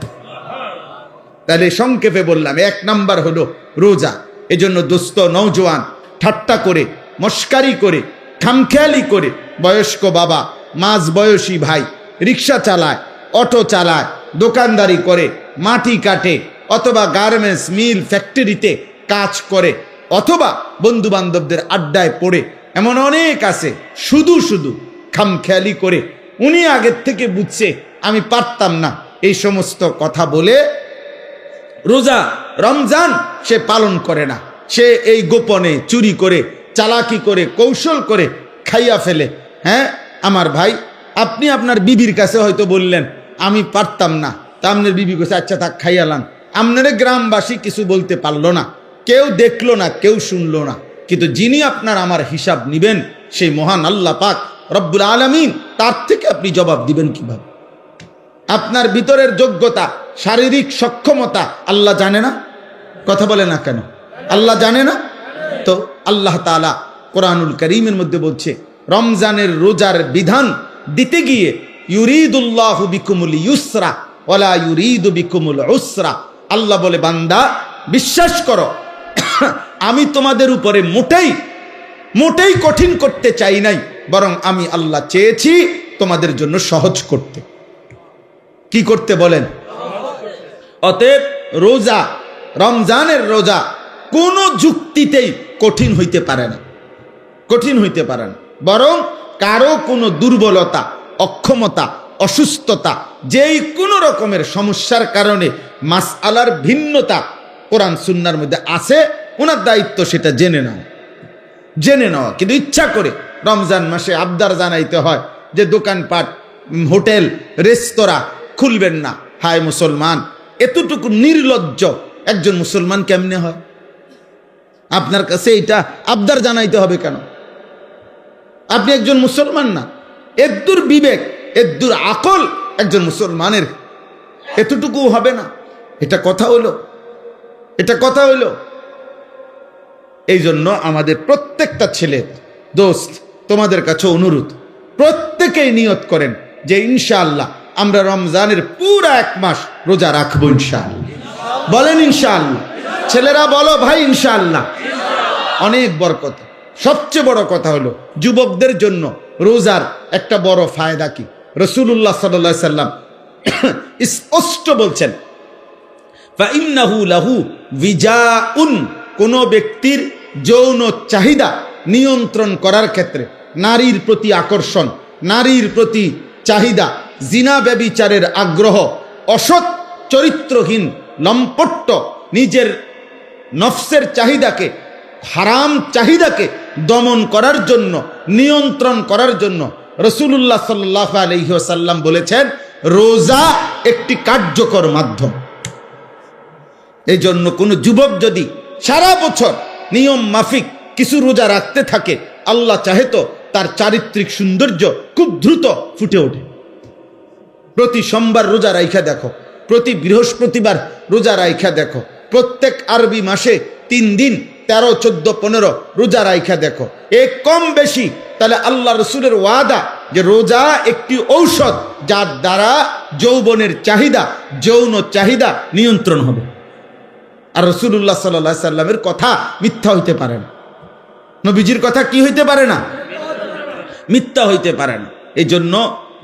তাহলে সংক্ষেপে বললাম, 1 নাম্বার হলো রোজা। এজন্য দোস্ত, নওজোয়ান, ঠাট্টা করে, মস্কারি করে, খামখেয়ালি করে, বয়স্ক বাবা, মাঝ বয়সী ভাই, রিক্সা চালায়, অটো চালায়, দোকানদারি করে, মাটি কাটে, অথবা গার্মেন্টস মিল ফ্যাক্টরিতে কাজ করে, অথবা বন্ধু বান্ধবদের আড্ডায় পড়ে, এমন অনেক আছে শুধু শুধু খামখেয়ালি করে। উনি আগের থেকে বুঝছে আমি পারতাম না, এই সমস্ত কথা বলে রোজা রমজান সে পালন করে না। সে এই গোপনে চুরি করে চালাকি করে কৌশল করে খাইয়া ফেলে। হ্যাঁ আমার ভাই, আপনি আপনার বিবির কাছে হয়তো বললেন আমি পারতাম না, তা আপনার বিবি কাছে আচ্ছা থাক খাইয়ালাম, আপনারা গ্রামবাসী কিছু বলতে পারলো না, কেউ দেখলো না, কেউ শুনলো না, কিন্তু যিনি আপনার আমার হিসাব নিবেন সেই মহান আল্লাহ পাক রব্বুল আলামিন, তার থেকে আপনি জবাব দিবেন কিভাবে? আপনার ভিতরের যোগ্যতা, শারীরিক সক্ষমতা আল্লাহ জানে না? কথা বলে না কেন? আল্লাহ জানে না? তো আল্লাহ তাআলা কোরআনুল কারীমের মধ্যে বলছে রমজানের রোজার বিধান দিতে গিয়ে ইউরিদুল্লাহু বিকুমুল ইউসরা ওয়ালা ইউরিদু বিকুমুল উসরা। আল্লাহ বলে বান্দা বিশ্বাস করো, আমি তোমাদের উপরে মোটেই কঠিন করতে চাই নাই, বরং আমি আল্লাহ চেয়েছি তোমাদের জন্য সহজ করতে। কি করতে বলেন? অতএব রোজা, রমজানের রোজা কোনো যুক্তিতেই কঠিন হইতে পারে না, কঠিন হইতে পারে না, বরং কারো কোনো দুর্বলতা, অক্ষমতা, অসুস্থতা, যেই কোনো রকমের সমস্যার কারণে মাসআলার ভিন্নতা কোরআন সুন্নাহর মধ্যে আছে, ওনার দায়িত্ব সেটা জেনে নেওয়া। কিন্তু ইচ্ছা করে রমজান মাসে আবদার জানাইতে হয় যে দোকানপাট, হোটেল, রেস্তোরাঁ খুলবেন না। হায় মুসলমান, এতটুকু নির্লজ্জ একজন মুসলমান কেমনে হয়? আপনার কাছে এটা আবদার জানাইতে হবে কেন? আপনি একজন মুসলমান না? এদ্দুর বিবেক, এদ্দুর আকল একজন মুসলমানের এতটুকু হবে না? এটা কথা হইল? এটা কথা হইল? এই জন্য আমাদের প্রত্যেকটা ছেলে দোস্ত, তোমাদের কাছে অনুরোধ, প্রত্যেকেই নিয়ত করেন যে ইনশাআল্লাহ আমরা রমজানের পুরা 1 মাস রোজা রাখবো ইনশাআল্লাহ। বলেন ইনশাআল্লাহ। ছেলেরা বলো ভাই ইনশাআল্লাহ। অনেক বরকত। সবচেয়ে বড় কথা হলো যুবকদের জন্য রোজার একটা বড় ফায়দা কি? রাসূলুল্লাহ সাল্লাল্লাহু আলাইহি সাল্লাম স্পষ্ট বলছেন, ফাইন্নাহু লাহু বিজাউন, কোন ব্যক্তির যৌন চাহিদা নিয়ন্ত্রণ করার ক্ষেত্রে, নারীর প্রতি আকর্ষণ, নারীর প্রতি চাহিদা, জিনা ব্যভিচারের আগ্রহ, অসৎ চরিত্রহীন লম্পট্য, নিজের নফসের চাহিদাকে, হারাম চাহিদাকে দমন করার জন্য, নিয়ন্ত্রণ করার জন্য রাসূলুল্লাহ সাল্লাল্লাহু আলাইহি ওয়াসাল্লাম বলেছেন রোজা একটি কার্যকর মাধ্যম। এই জন্য কোনো যুবক যদি সারা বছর নিয়ম মাফিক কিছু রোজা রাখতে থাকে, আল্লাহ চাহে তো তার চারিত্রিক সৌন্দর্য খুব দ্রুত ফুটে ওঠে। প্রতি সোমবার রোজা রাইখা দেখো, প্রতি বৃহস্পতিবার রোজা রাইখা দেখো, প্রত্যেক আরবি মাসে 3 দিন 13, 14, 15 রোজা রাইখা দেখো, এ কম বেশি তাহলে আল্লাহ রসুলের ওয়াদা যে রোজা একটি ঔষধ যার দ্বারা যৌবনের চাহিদা, যৌন চাহিদা নিয়ন্ত্রণ হবে। আর রাসূলুল্লাহ সাল্লাল্লাহু আলাইহি সাল্লামের কথা মিথ্যা হইতে পারে না, নবীজির কথা কি হইতে পারে না? মিথ্যা হইতে পারে না। এই জন্য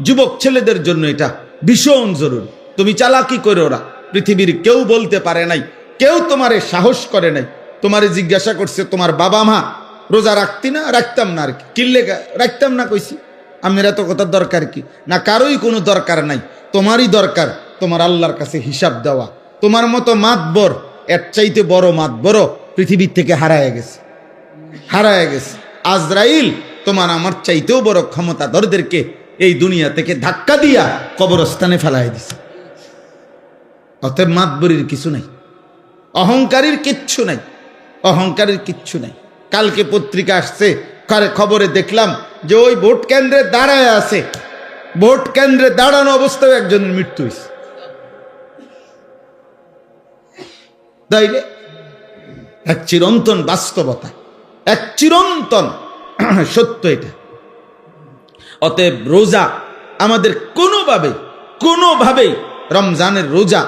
যুবক ছেলেদের জন্য এটা ভীষণ জরুরি। তুমি চালাকি করে, ওরা পৃথিবীর কেউ বলতে পারে নাই, কেউ তোমারে সাহস করে নাই। তোমারে জিজ্ঞাসা করছে তোমার বাবা মা রোজা রাখতি না? রাখতাম না। আর কি কিল্লে রাখতাম না কইছি? আমের এত কথার দরকার কি? না, কারোই কোনো দরকার নাই, তোমারই দরকার তোমার আল্লাহর কাছে হিসাব দেওয়া। তোমার মতো মাতবর, এর চাইতে বড় মাতবর পৃথিবীর থেকে হারায় গেছে। আজরাইল তোমার আমার চাইতেও বড় ক্ষমতাধরদেরকে এই দুনিয়া থেকে ধাক্কা দিয়া কবরস্থানে ফেলাই দিছে। অতএব মাতবরির কিছু নাই, অহংকারীর কিচ্ছু নাই, অহংকারের কিচ্ছু নাই। কালকে পত্রিকা আসছে, খবরে দেখলাম যে ওই ভোট কেন্দ্রে দাঁড়ায় আছে, ভোট কেন্দ্রে দাঁড়ানো অবস্থায় একজনের মৃত্যু হয়েছে। তাইলে এক চিরন্তন বাস্তবতা, এক চিরন্তন সত্য এটা। অতএব রোজা আমাদের কোনোভাবেই রমজানের রোজা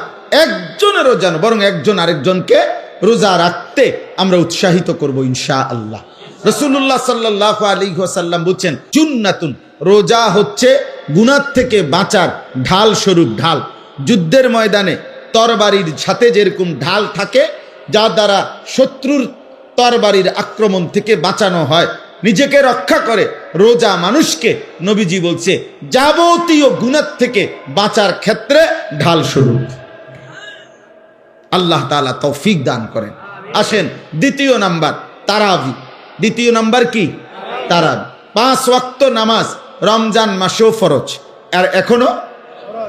একজনের রোজা না, বরং একজন আরেকজনকে রোজা রাখতে আমরা উৎসাহিত করব ইনশাআল্লাহ। রাসূলুল্লাহ সাল্লাল্লাহু আলাইহি ওয়াসাল্লাম বলেন জুন্নাতুন, রোজা হচ্ছে গুনাহ থেকে বাঁচার ঢাল স্বরূপ ঢাল। যুদ্ধের ময়দানে তরবারির সাথে যেরকম ঢাল থাকে, যা দ্বারা শত্রুর তরবারির আক্রমণ থেকে বাঁচানো হয়, নিজেকে রক্ষা করে, রোজা মানুষকে নবীজি বলছে যাবতীয় গুনাহ থেকে বাঁচার ক্ষেত্রে ঢাল স্বরূপ। আল্লাহ তাআলা তৌফিক দান করেন। আসেন দ্বিতীয় নাম্বার, তারাবি। দ্বিতীয় নাম্বার কি? তারাবি। 5 ওয়াক্ত নামাজ রমজান মাসেও ফরজ, আর এখনো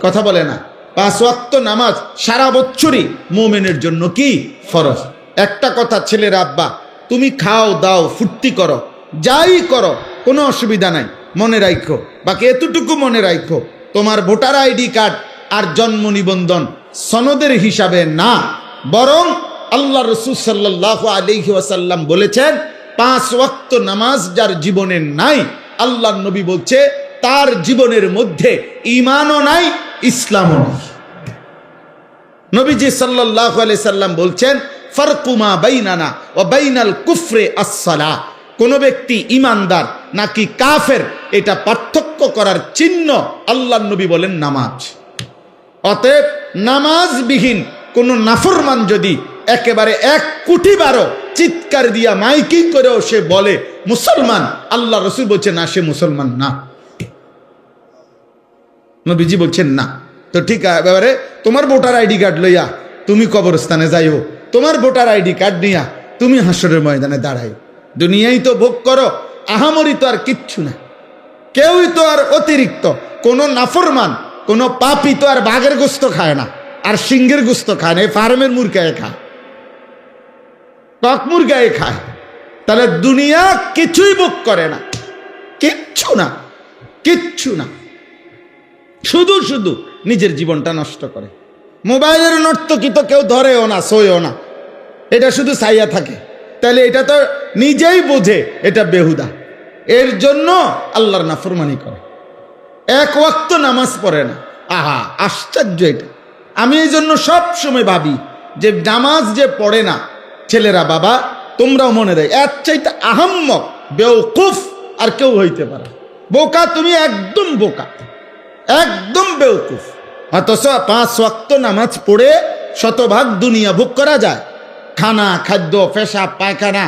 কথা বলে না। 5 ওয়াক্ত নামাজ সারা বছরই মুমিনের জন্য কি ফরজ। একটা কথা ছেলের আব্বা, তুমি খাও দাও ফুর্তি করো যাই করো কোনো অসুবিধা নাই, মনে রাখো, বাকি এতটুকু মনে রাখো, তোমার ভোটার আইডি কার্ড আর জন্ম নিবন্ধন সনদের হিসাবে না, বরং আল্লাহ রাসূল সাল্লাল্লাহু আলাইহি ওয়াসাল্লাম বলেছেন 5 ওয়াক্ত নামাজ যার জীবনে নাই, আল্লাহর নবী বলছে তার জীবনের মধ্যে ঈমানও নাই ইসলামও নাই। নবীজি সাল্লাল্লাহু আলাইহি সাল্লাম বলছেন ফারকু মা বাইনানা ওয়া বাইনাল কুফরি আস-সালাহ। কোন ব্যক্তি ঈমানদার নাকি কাফের এটা পার্থক্য করার চিহ্ন আল্লাহর নবী বলেন নামাজ। অতএব নামাজবিহীন কোন নাফরমান যদি একেবারে 1 কোটি বারো চিৎকার দিয়া মাইকিং করেও সে বলে মুসলমান, আল্লাহ রাসূল বলছেন না, সে মুসলমান না। নবীজি বলছেন না। তো ঠিক এবারে তোমার ভোটার আইডি কার্ড লইয়া তুমি কবরস্থানে যাইও, তোমার ভোটার আইডি কার্ড নিয়া তুমি হাসরের ময়দানে দাঁড়াই, দুনিয়াই তো ভোগ করো, আহামরি তো আর কিচ্ছু না, কেউই তো আর অতিরিক্ত কোন নাফরমান কোন পাপী তো আর বাঘের গোস্ত খায় না, আর সিংহের গোস্ত খায় না, এই ফার্মের মুরগায় খায়, কক মুরগায় খায়। তাহলে দুনিয়া কিছুই ভোগ করে না, কিচ্ছু না, কিচ্ছু না, শুধু শুধু নিজের জীবনটা নষ্ট করে। মোবাইলের নর্তকী তো কেউ ধরেও না, সইও না, এটা শুধু চাইয়া থাকে, তাহলে এটা তো নিজেই বোঝে এটা বেহুদা, এর জন্য আল্লাহর নাফরমানি করে, 1 ওয়াক্ত নামাজ পড়ে না। আহা আশ্চর্য এটা। আমি এই জন্য সব সময় ভাবি যে নামাজ যে পড়ে না ছেলেরা, বাবা তোমরাও মনে রাখ, এর চাইতে আহাম্মক বেওকুফ আর কেউ হইতে পারে। বোকা তুমি, একদম বোকা, একদম বেওকুফ। অথচ 5 ওয়াক্ত নামাজ পড়ে শতভাগ দুনিয়া ভোগ করা যায়, খানা খাদ্য পেশাব পায়খানা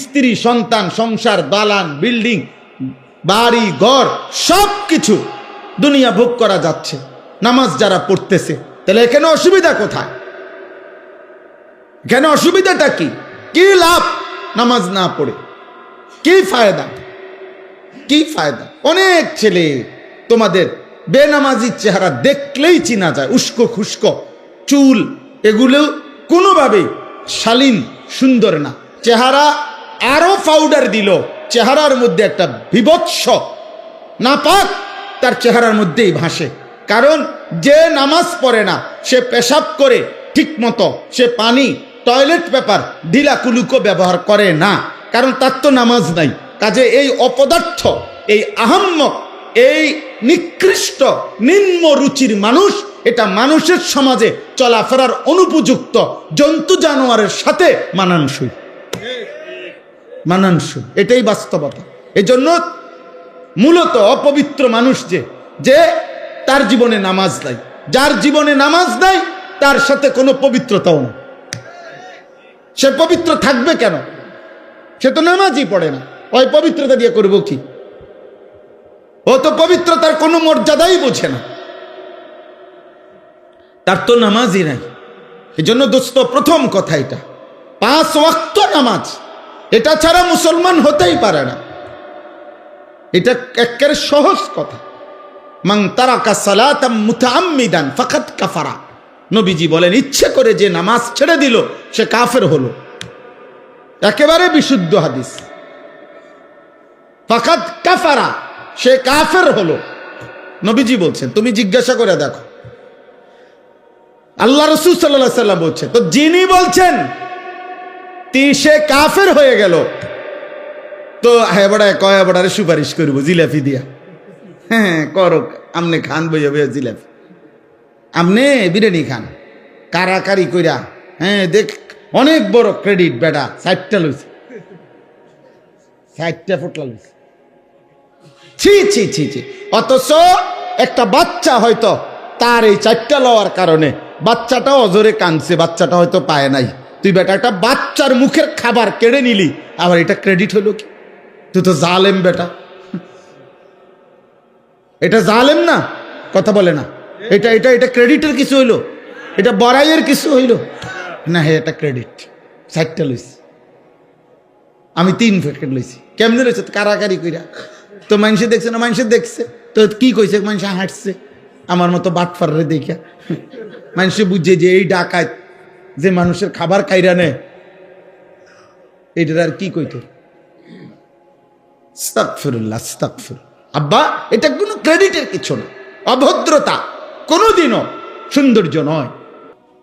স্ত্রী সন্তান সংসার দালান বিল্ডিং বাড়ি ঘর সব কিছু দুনিয়া ভোগ করা যাচ্ছে নামাজ যারা পড়তেছে। তাহলে এখানে অসুবিধা কোথায়? এখানে অসুবিধাটা কি? কি লাভ নামাজ না পড়ে? কি ফায়দা? কি ফায়দা? অনেক ছেলে তোমাদের বেনামাজি চেহারা দেখলেই চিনা যায়, উস্কো খুস্কো চুল, এগুলো কোনোভাবেই শালীন সুন্দর না, চেহারা আরো পাউডার দিল, চেহারার মধ্যে একটা বিভৎস নাপাক তার চেহারার মধ্যেই ভাসে। কারণ যে নামাজ পড়ে না সে পেশাব করে ঠিক মতো, সে পানি টয়লেট পেপার ঢিলা কুলুকো ব্যবহার করে না, কারণ তার তো নামাজ নাই। কাজে এই অপদার্থ, এই আহাম্মক, এই নিকৃষ্ট নিম্ন রুচির মানুষ, এটা মানুষের সমাজে চলাফেরার অনুপযুক্ত, জন্তু জানোয়ারের সাথে মানানসই, মানানসই, এটাই বাস্তবতা। এই জন্য মূলত অপবিত্র মানুষ যে তার জীবনে নামাজ নাই, যার জীবনে নামাজ নাই তার সাথে কোনো পবিত্রতাও না। সে পবিত্র থাকবে কেন? সে তো নামাজই পড়ে না, ওই পবিত্রতা দিয়ে করবো কি? ও তো পবিত্রতার কোনো মর্যাদাই বোঝে না, তার তো নামাজই নাই। এই জন্য দোস্ত প্রথম কথা এটা, 5 ওয়াক্ত নামাজ, এটা ছাড়া মুসলমান হতেই পারে না। এটা একেবারে সহজ কথা। মান তারাকা সালাতাম মুতাআম্মিদান ফাকাদ কাফারা। নবীজি বলেন ইচ্ছে করে যে নামাজ ছেড়ে দিল সে কাফের হলো, একেবারে বিশুদ্ধ হাদিস। ফাকাদ কাফারা, সে কাফের হলো, নবীজি বলছেন। তুমি জিজ্ঞাসা করে দেখো, আল্লাহ রাসূল সাল্লাল্লাহু আলাইহি সাল্লাম বলছেন, তো যিনি বলছেন সে কাফের হয়ে গেল, তো হ্যাঁ বড়ায় কয় বড়ারে সুপারিশ করবো জিলাপি দিয়া, হ্যাঁ করো, আমনে খান বইয়া বইয়া জিলাপি, আমনে বিরিয়ানি খান কারাকারি কইরা, হ্যাঁ দেখ অনেক বড় ক্রেডিট বেটা, 60টা লইছে, 60টা ফুটলা লইছে, ছি ছি ছি ছি। অথচ একটা বাচ্চা হয়তো তার এই 4টা লওয়ার কারণে বাচ্চাটা অজরে কাঁদছে, বাচ্চাটা হয়তো পায় নাই, তুই বেটা একটা বাচ্চার মুখের খাবার কেড়ে নিলি, আবার এটা ক্রেডিট হলো কি? তুই তো জালেম বেটা, এটা জালেম না? কথা বলে না, এটা এটা এটা ক্রেডিটের কিছু হইলো? এটা বড়াইয়ের কিছু হইলো না? হ্যাঁ এটা ক্রেডিট, 60টা লইছে। আমি 3 প্যাকেট লইছি। কেমনে লইছে? কারাকারি কইরা। তো মানুষে দেখছে না? মানুষে দেখছে তো কি কইছে? মানুষে হাঁটছে আমার মতো বাটফারে দেখা। মানুষে বুঝছে যে এই ডাকাত যে মানুষের খাবার খাইরা নেয়, এটার আর কি কইতো? আস্তাগফিরুল্লাহ, আস্তাগফিরুল্লাহ। আব্বা, এটা কোনো ক্রেডিটের কিছু না, অভদ্রতা কোনোদিনও সৌন্দর্য নয়।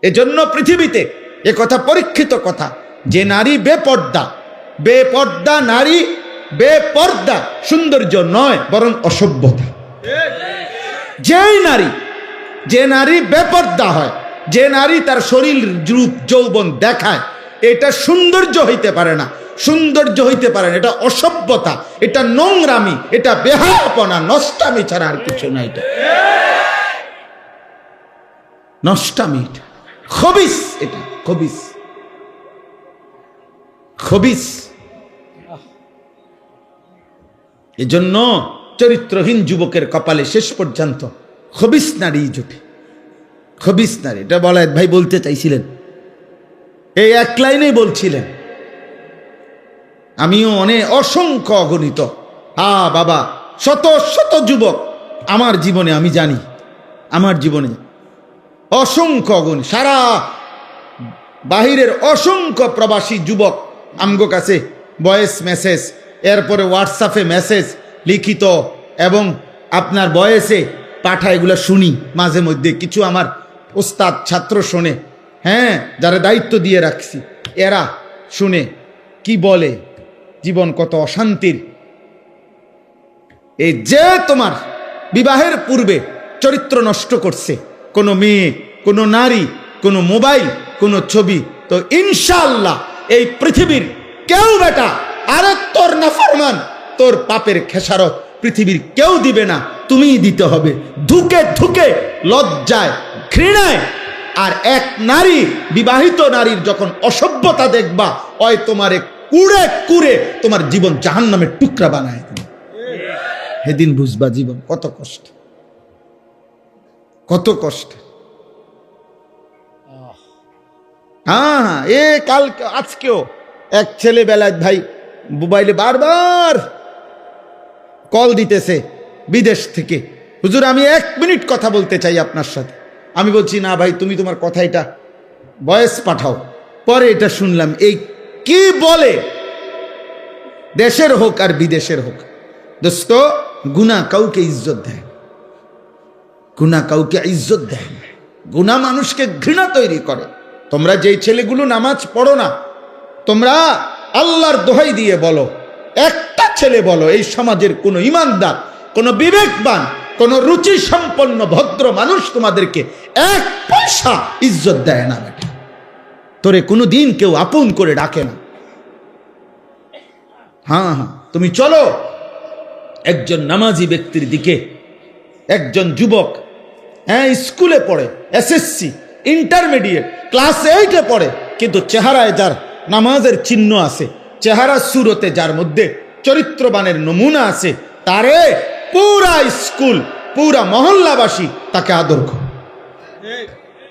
এজন্য পৃথিবীতে এ কথা পরীক্ষিত কথা, যে নারী বেপর্দা নারী বেপর্দা সৌন্দর্য নয়, বরং অসভ্যতা। যে নারী বেপর্দা হয়, যে নারী তার শরীর রূপ যৌবন দেখায়, এটা সৌন্দর্য হইতে পারে না। সৌন্দর্য হইতে পারে না, এটা অসভ্যতা, এটা নোংরামি, এটা বেহায়াপনা, নষ্টামি ছাড়া আর কিছু না। এটা নষ্টামি, এটা খবিস, এটা খবিস, খবিস। এজন্য চরিত্রহীন যুবকের কপালে শেষ পর্যন্ত খবিস নারী জুটে। খবিস নারী, এটা বলায়েত ভাই বলতে চাইছিলেন, এই এক লাইনেই বলছিলেন। আমিও অসংখ্য অগণিত বাবা শত শত যুবক আমার জীবনে, আমি জানি আমার জীবনে অসংখ্য অগণিত, সারা বাহিরের অসংখ্য প্রবাসী যুবক আমগো কাছে ভয়েস মেসেজ, এরপরে হোয়াটসঅ্যাপে মেসেজ লিখিত এবং আপনার ভয়েসে পাঠা, এগুলো শুনি মাঝে মধ্যে। কিছু আমার ওস্তাদ ছাত্র শোনে, হ্যাঁ, যারা দায়িত্ব দিয়ে রাখছি, এরা শুনে কি বলে, জীবন কত অশান্তির। এই যে তোমার বিবাহের পূর্বে চরিত্র নষ্ট করছে কোনো মেয়ে, কোনো নারী, কোনো মোবাইল, কোনো ছবি, তো ইনশাআল্লাহ এই পৃথিবীর কেউ বেটা, আরে তোর নাফরমান, তোর পাপের খেসারত পৃথিবীর কেউ দিবে না, তুমিই দিতে হবে, ধুকে ধুকে, লজ্জায়, ঘৃণায়। আর এক নারী, বিবাহিত নারীর যখন অসভ্যতা দেখবা, ওই তোমারে কুড়ে কুড়ে তোমার জীবন জাহান্নামের টুকরা বানায় দিবে। সেদিন বুঝবা জীবন কত কষ্ট, কত কষ্ট। হ্যাঁ, কালকে আজকেও এক ছেলে বেলায় ভাই মোবাইলে বারবার কল দিতেছে বিদেশ থেকে, হুজুর আমি 1 মিনিট কথা বলতে চাই আপনার সাথে। আমি বলছি না ভাই, তুমি তোমার কথা এটা ভয়েস পাঠাও। পরে এটা শুনলাম, এই কি বলে, দেশের হোক আর বিদেশের হোক, দোস্ত, গুনাহ কাউকে ইজ্জত দেয়, গুনাহ কাউকে ইজ্জত দেয়, গুনাহ মানুষকে ঘৃণা তৈরি করে। তোমরা যেই ছেলেগুলো নামাজ পড়ো না, তোমরা আল্লাহর দোহাই দিয়ে বলো, একটা ছেলে বলো এই সমাজের কোন ইমানদার, কোন বিবেকবান, কোন রুচি সম্পন্ন ভদ্র মানুষ তোমাদেরকে 1 পয়সা ইজ্জত দেয় না। বেটা, তোরে কোনো দিন কেউ আপন করে ডাকে না। হ্যাঁ, তুমি চলো একজন নামাজি ব্যক্তির দিকে, একজন যুবক, হ্যাঁ, স্কুলে পড়ে, এসএসসি, ইন্টারমিডিয়েট, ক্লাস 8-এ পড়ে, কিন্তু চেহারায় যার নামাজের চিহ্ন আছে, চেহারা সুরতে যার মধ্যে চরিত্রবানের নমুনা আছে, তারে পুরা স্কুল, পুরা মহল্লাবাসী তাকে আদর করে,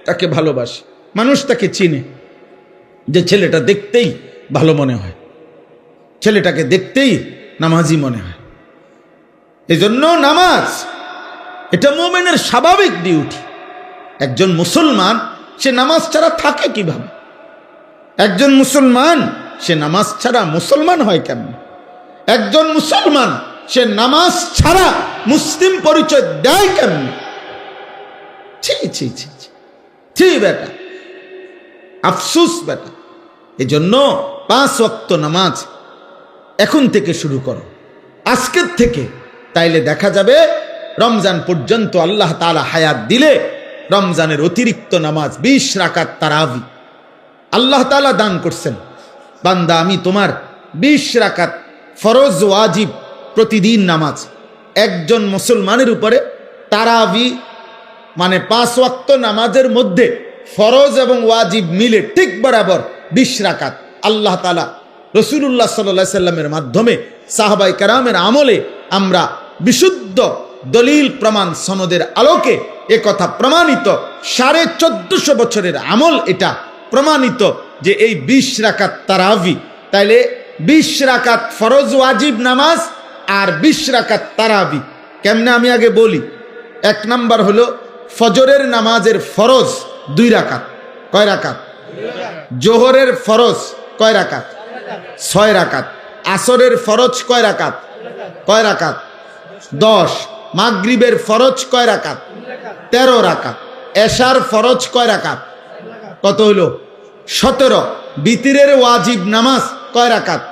তাকে ভালোবাসে, মানুষ তাকে চিনে, যে ছেলেটা দেখতেই ভালো মনে হয়, ছেলেটাকে দেখতেই নামাজি মনে হয়। এজন্য নামাজ এটা মুমিনের স্বাভাবিক ডিউটি। একজন মুসলমান সে নামাজ ছাড়া থাকে কিভাবে? একজন মুসলমান সে নামাজ ছাড়া মুসলমান হয় কেমন? একজন মুসলমান সে নামাজ ছাড়া মুসলিম পরিচয় দেয় কেমন? ছি ছি ছি ছি বেটা, আফসুস বেটা। এজন্য 5 ওয়াক্ত নামাজ এখন থেকে শুরু করো, আজকের থেকে। তাইলে দেখা যাবে রমজান পর্যন্ত আল্লাহ তাআলা হায়াত দিলে রমজানের অতিরিক্ত নামাজ 20 রাকাত তারাবি আল্লাহ তাআলা দান করছেন। বান্দা, আমি তোমার 20 রাকাত ফরজ ওয়াজিব প্রতিদিন নামাজ একজন মুসলমানের উপরে তারাবি, মানে 5 ওয়াক্ত নামাজের মধ্যে ফরজ এবং ওয়াজিব মিলে ঠিক বরাবর 20 রাকাত আল্লাহ তাআলা রাসূলুল্লাহ সাল্লাল্লাহু আলাইহি সাল্লামের মাধ্যমে সাহাবায়ে কেরামের আমলে আমরা বিশুদ্ধ দলিল প্রমাণ সনদের আলোকে একথা প্রমাণিত, 1450 বছরের আমল এটা প্রমাণিত যে এই 20 রাকাত তারাবি, তাইলে 20 রাকাত ফরজ ওয়াজিব নামাজ আর 20 রাকাত তারাবি। কেমনে আমি আগে বলি। 1 নাম্বার হলো ফজরের নামাজের ফরজ 2 রাকাত। কয় রাকাত? জোহরের ফরজ কয় রাকাত? 6 রাকাত। আসরের ফরজ কয় রাকাত? কয় রাকাত? 10। মাগরিবের ফরজ কয় রাকাত? 13 রাকাত। এশার ফরজ কয় রাকাত? কত হইল? 17। বিতিরের ওয়াজিব নামাজ কয় রাকাত?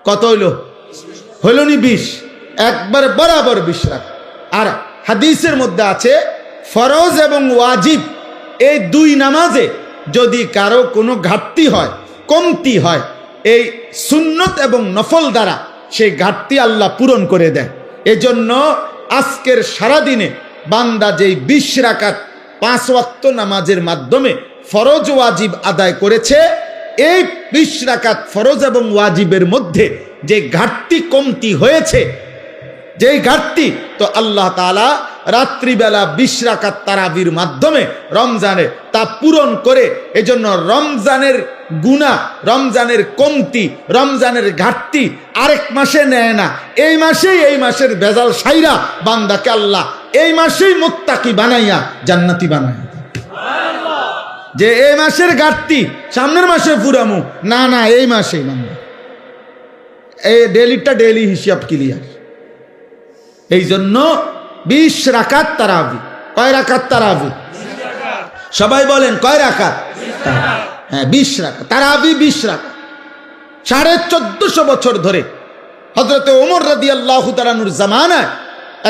কত হইল? হইল নি 20। একবার বরাবর 20 রাকাত। আর হাদিসের মধ্যে আছে ফরজ এবং ওয়াজিব এই 2 নামাজে যদি কারো কোনো ঘাটতি হয়, কমতি হয়, এই সুন্নত এবং নফল দ্বারা সেই ঘাটতি আল্লাহ পূরণ করে দেয়। এজন্য আজকের সারাদিনে বান্দা যেই 20 রাকাত 5 ওয়াক্ত নামাজের মাধ্যমে ফরজ ওয়াজিব আদায় করেছে, এই 20 রাকাত ফরজ এবং ওয়াজিবের মধ্যে যে ঘাটতি কমতি হয়েছে, যেই ঘাটতি, তো আল্লাহ তাআলা রাত্রিবেলা 20 রাকাত তারাবির মাধ্যমে রমজানে তা পূরণ করে। এজন্য রমজানের গুনাহ, রমজানের কমতি, রমজানের ঘাটতি আরেক মাসে নেয় না। এই মাসেই, এই মাসের ভেজাল সাইরা বান্দাকে আল্লাহ এই মাসেই মুত্তাকি বানাইয়া জান্নাতি বানায়। যে এই মাসের ঘাটতি সামনের মাসে পুরামু না, না, এই মাসেই বান্দা এই ডেলিটা ডেলি হিসাব ক্লিয়ার। এই জন্য 20 রাকাত তারাবি। কয় রাকাত তারাবি? সবাই বলেন কয় রাকাত? হ্যাঁ, 20 রাকাত তারাবি। 20 রাকাত 1450 বছর ধরে হযরতে ওমর রাদিয়াল্লাহু তাআলা আনহুর জামানায়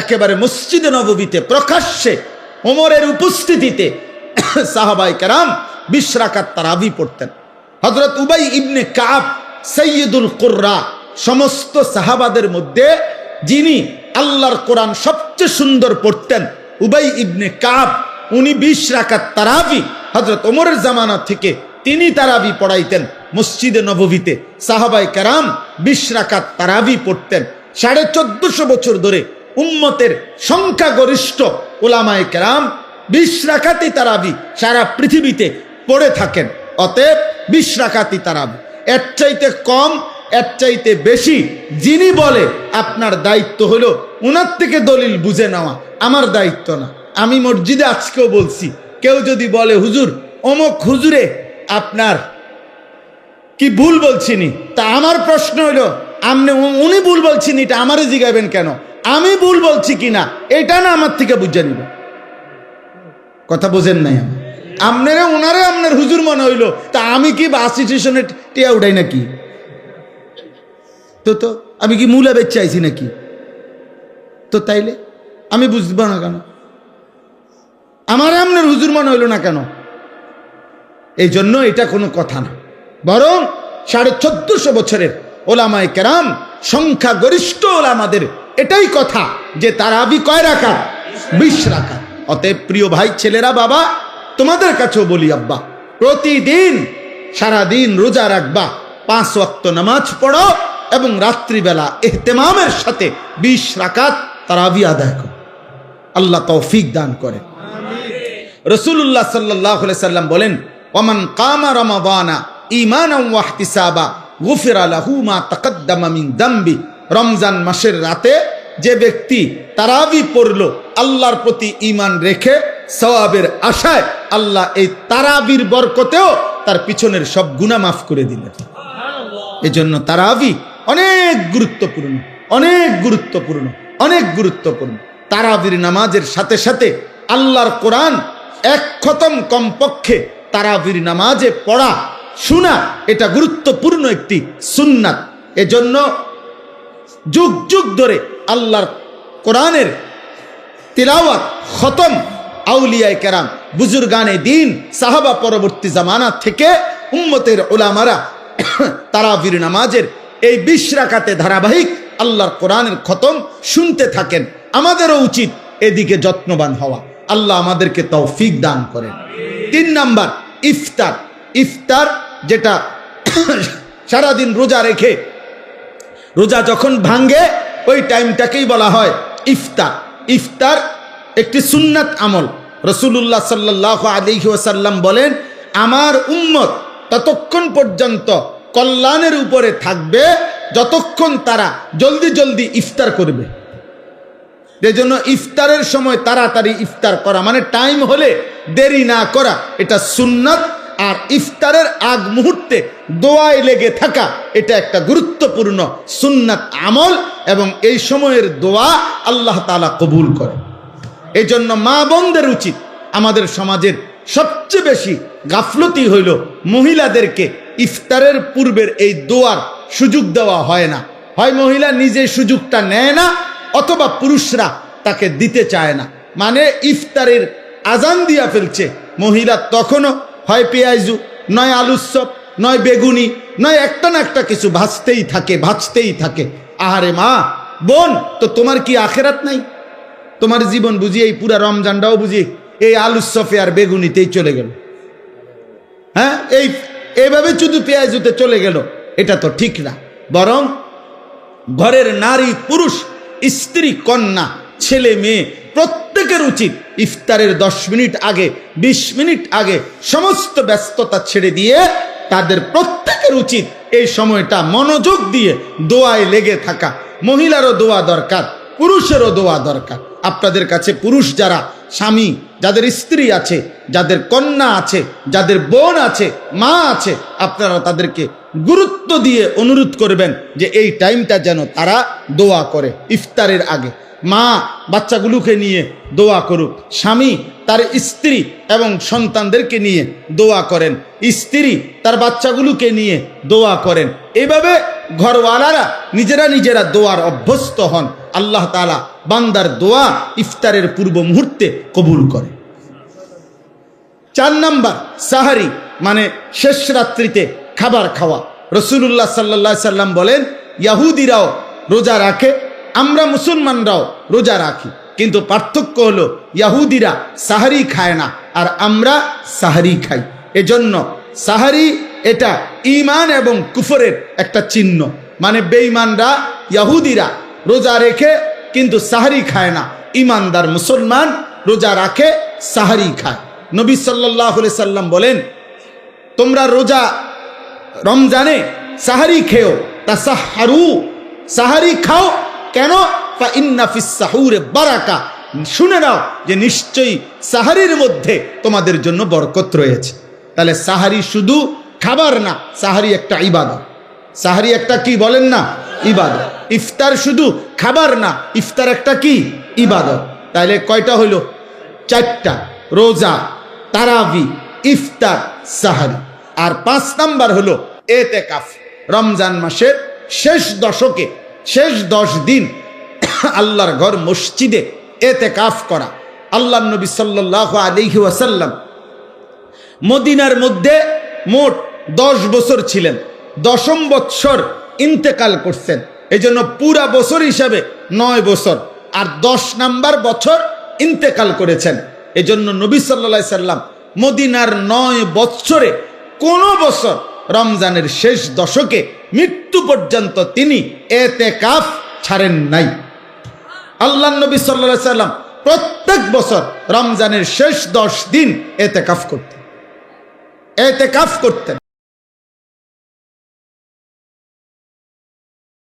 একেবারে মসজিদে নববীতে প্রকাশ্যে ওমরের উপস্থিতিতে সাহাবায়ে কেরাম 20 রাকাত তারাবি পড়তেন। হযরত উবাই ইবনে কাব সাইয়্যিদুল কুররা, সমস্ত সাহাবাদের মধ্যে যিনি আল্লাহর কোরআন সবচেয়ে সুন্দর পড়তেন, উবাই ইবনে কাব, উনি 20 রাকাত তারাবি হযরত ওমরের জামানা থেকে তিনি তারাবি পড়াইতেন মসজিদে নববীতে। সাহাবায়ে কেরাম 20 রাকাত তারাবি পড়তেন। 1450 বছর ধরে উম্মতের সংখ্যাগরিষ্ঠ উলামায়ে কেরাম 20 রাকাতই তারাবি সারা পৃথিবীতে পড়ে থাকেন। অতএব 20 রাকাতই তারাবি। এর চাইতে কম, এর চাইতে বেশি যিনি বলে, আপনার দায়িত্ব হলো উনার থেকে দলিল বুঝে নেওয়া, আমার দায়িত্ব না। আমি মসজিদে আজকেও বলছি, কেউ যদি বলে হুজুর অমুক হুজুরে আপনার কি ভুল বলছিনি, তা আমার প্রশ্ন হইল আপনি উনি ভুল বলছিনি, এটা আমারে জিগাবেন কেন? আমি ভুল বলছি কিনা এটা না আমার থেকে বুঝে নিব। কথা বোঝেন নাই? আপনারে ওনারে আপনার হুজুর মনে হইল, তা আমি কি বাস স্টেশনে টিয়া উঠাই নাকি? তো আমি কি মূলা বেচ চাইছি নাকি? তো তাইলে আমি বুঝবো না কেন? আমার আপনার হুজুর মনে হইল না কেন? এই জন্য এটা কোনো কথা না, বরং 1450 বছরের ওলামায়ে কেরাম সংখ্যাগরিষ্ঠ ওলামাদের এটাই কথা যে তারাবি কয় রাকাত? 20 রাকাত। অতএব প্রিয় ভাই, ছেলেরা, বাবা, তোমাদের কাছেও বলি, আব্বা, প্রতিদিন সারাদিন রোজা রাখবা, 5 ওয়াক্ত নামাজ পড়ো এবং রাত্রিবেলা ইহতিমামের সাথে 20 রাকাত তারাবি আদায় করো। আল্লাহ তৌফিক দান করে। রাসূলুল্লাহ সাল্লাল্লাহু আলাইহি সাল্লাম বলেন, ওমান কামা রমাদানা ঈমানান ওয়া ইহতিসাবা গুফিরা লাহু মা তাকদ্দামা মিন যামবি। রমজান মাসের রাতে যে ব্যক্তি তারাবি পড়লো আল্লাহর প্রতি ঈমান রেখে, সওয়াবের আশায়, আল্লাহ এই তারাবির বরকতেও তার পিছনের সব গুনাহ মাফ করে দিলেন। এজন্য তারাবি অনেক গুরুত্বপূর্ণ, অনেক গুরুত্বপূর্ণ, অনেক গুরুত্বপূর্ণ। তারাবির নামাজের সাথে সাথে আল্লাহর কোরআন 1 খতম কমপক্ষে তারাবির নামাজে পড়া, শোনা, এটা গুরুত্বপূর্ণ একটি সুন্নাত। এজন্য যুগ যুগ ধরে আল্লাহর কোরআনের তিলাওয়াত, খতম আউলিয়ায়ে কেরাম, বুজুর্গানে দ্বীন, সাহাবা পরবর্তী জামানা থেকে উম্মতের উলামারা তারাবির নামাজের এই 20 রাকাতে ধারাবাহিক আল্লাহর কোরআনের খতম শুনতে থাকেন। আমাদেরও উচিত এদিকে যত্নবান হওয়া। আল্লাহ আমাদেরকে তৌফিক দান করেন। 3 নাম্বার ইফতার। ইফতার যেটা সারাদিন রোজা রেখে রোজা যখন ভাঙ্গে ওই টাইমটাকেই বলা হয় ইফতার। ইফতার একটি সুন্নাত আমল। রাসূলুল্লাহ সাল্লাল্লাহু আলাইহি ওয়াসাল্লাম বলেন, আমার উম্মত ততক্ষণ পর্যন্ত কল্যাণের উপরে থাকবে যতক্ষণ তারা জলদি জলদি ইফতার করবে। এজন্য ইফতারের সময় তাড়াতাড়ি ইফতার করা, মানে টাইম হলে দেরি না করা, এটা সুন্নাত। আর ইফতারের আগ মুহূর্তে দোয়ায় লেগে থাকা, এটা একটা গুরুত্বপূর্ণ সুন্নাত আমল, এবং এই সময়ের দোয়া আল্লাহ তাআলা কবুল করে। এই জন্য মা বোনদের উচিত, আমাদের সমাজের সবচেয়ে বেশি গাফলতি হইল মহিলাদেরকে ইফতারের পূর্বের এই দোয়ার সুযোগ দেওয়া হয় না। হয় মহিলা নিজে সুযোগটা নেয় না, অথবা পুরুষরা তাকে দিতে চায় না। মানে ইফতারের আজান দিয়া ফেলছে, মহিলা তখনও হয় পেঁয়াজু, নয় আলুর চপ, নয় বেগুনি, নয় একটা না একটা কিছু ভাজতেই থাকে। আহারে মা বোন, তো তোমার কি আখেরাত নাই? তোমার জীবন বুঝি এই পুরা রমজানটাও বুঝি এই আলুর চপে আর বেগুনিতেই চলে গেল? হ্যাঁ, এইভাবে শুধু পেঁয়াজুতে চলে গেল, এটা তো ঠিক না। বরং ঘরের নারী পুরুষ, স্ত্রী কন্যা, ছেলে মেয়ে প্রত্যেকের উচিত ইফতারের 10 মিনিট আগে, 20 মিনিট আগে সমস্ত ব্যস্ততা ছেড়ে দিয়ে তাদের প্রত্যেকের উচিত এই সময়টা মনোযোগ দিয়ে দোয়ায় লেগে থাকা। মহিলারও দোয়া দরকার, পুরুষেরও দোয়া দরকার। আপনাদের কাছে পুরুষ যারা স্বামী, যাদের স্ত্রী আছে, যাদের কন্যা আছে, যাদের বোন আছে, মা আছে, আপনারা তাদেরকে গুরুত্ব দিয়ে অনুরোধ করবেন যে এই টাইমটা যেন তারা দোয়া করে ইফতারের আগে। মা বাচ্চাগুলোকে নিয়ে দোয়া করুক, স্বামী তার স্ত্রী এবং সন্তানদেরকে নিয়ে দোয়া করেন, স্ত্রী তার বাচ্চাগুলোকে নিয়ে দোয়া করেন। এইভাবে ঘরওয়ালারা নিজেরা দোয়ার অভ্যস্ত হন। আল্লাহ তাআলা বান্দার দোয়া ইফতারের পূর্ব মুহূর্তে কবুল করে। 4 নাম্বার, সাহারি, মানে শেষ রাত্রিতে খাবার খাওয়া। রাসূলুল্লাহ সাল্লাল্লাহু আলাইহি সাল্লাম বলেন, ইহুদিরাও রোজা রাখে, আমরা মুসলমানরাও রোজা রাখি, কিন্তু পার্থক্য হলো ইহুদিরা সাহারি খায় না আর আমরা সাহারি খাই। এজন্য সাহারি এটা ঈমান এবং কুফরের একটা চিহ্ন। মানে বেঈমানরা, ইহুদিরা রোজা রেখে কিন্তু সাহারি খায় না, ঈমানদার মুসলমান রোজা রাখে, সাহারি খায়। নবী সাল্লাল্লাহু আলাইহি সাল্লাম বলেন, তোমরা রোজা রমজানে সাহারি খেও, তাসাহহারু, সাহারি খাও। কেন? ফা ইন্না ফিস সাহুরে বারাকা, শুনে নাও যে নিশ্চয়ই সাহারির মধ্যে তোমাদের জন্য বরকত রয়েছে। তাহলে সাহারি শুধু খাবার না, সাহারি একটা ইবাদত। সাহারি একটা কি বলেন না? ইবাদত। ইফতার শুধু খাবার না, ইফতার একটা কি? ইবাদত। তাহলে কয়টা হইল? 4টা, রোজা, তারাবি, ইফতার, সাহারি। আর 5 নাম্বার হলো এতেকাফ। রমজান মাসের শেষ দশকে, শেষ 10 দিন আল্লাহর ঘর মসজিদে এতেকাফ করা। আল্লাহর নবী সাল্লাল্লাহু আলাইহি ওয়াসাল্লাম মদিনার মধ্যে মোট 10 বছর ছিলেন, 10ম বৎসর ইন্তেকাল করছেন। এই জন্য পুরা বছর হিসাবে 9 বছর, আর 10 নাম্বার বছর ইন্তেকাল করেছেন। এই জন্য নবী সাল্লাল্লাহু আলাইহি সাল্লাম মদিনার 9 বৎসরে কোন বছর রমজানের শেষ দশকে মৃত্যু পর্যন্ত তিনি এতেকাফ ছাড়েন নাই। আল্লাহর নবী সাল্লাল্লাহু আলাইহি সাল্লাম প্রত্যেক বছর রমজানের শেষ 10 দিন এতেকাফ করতেন।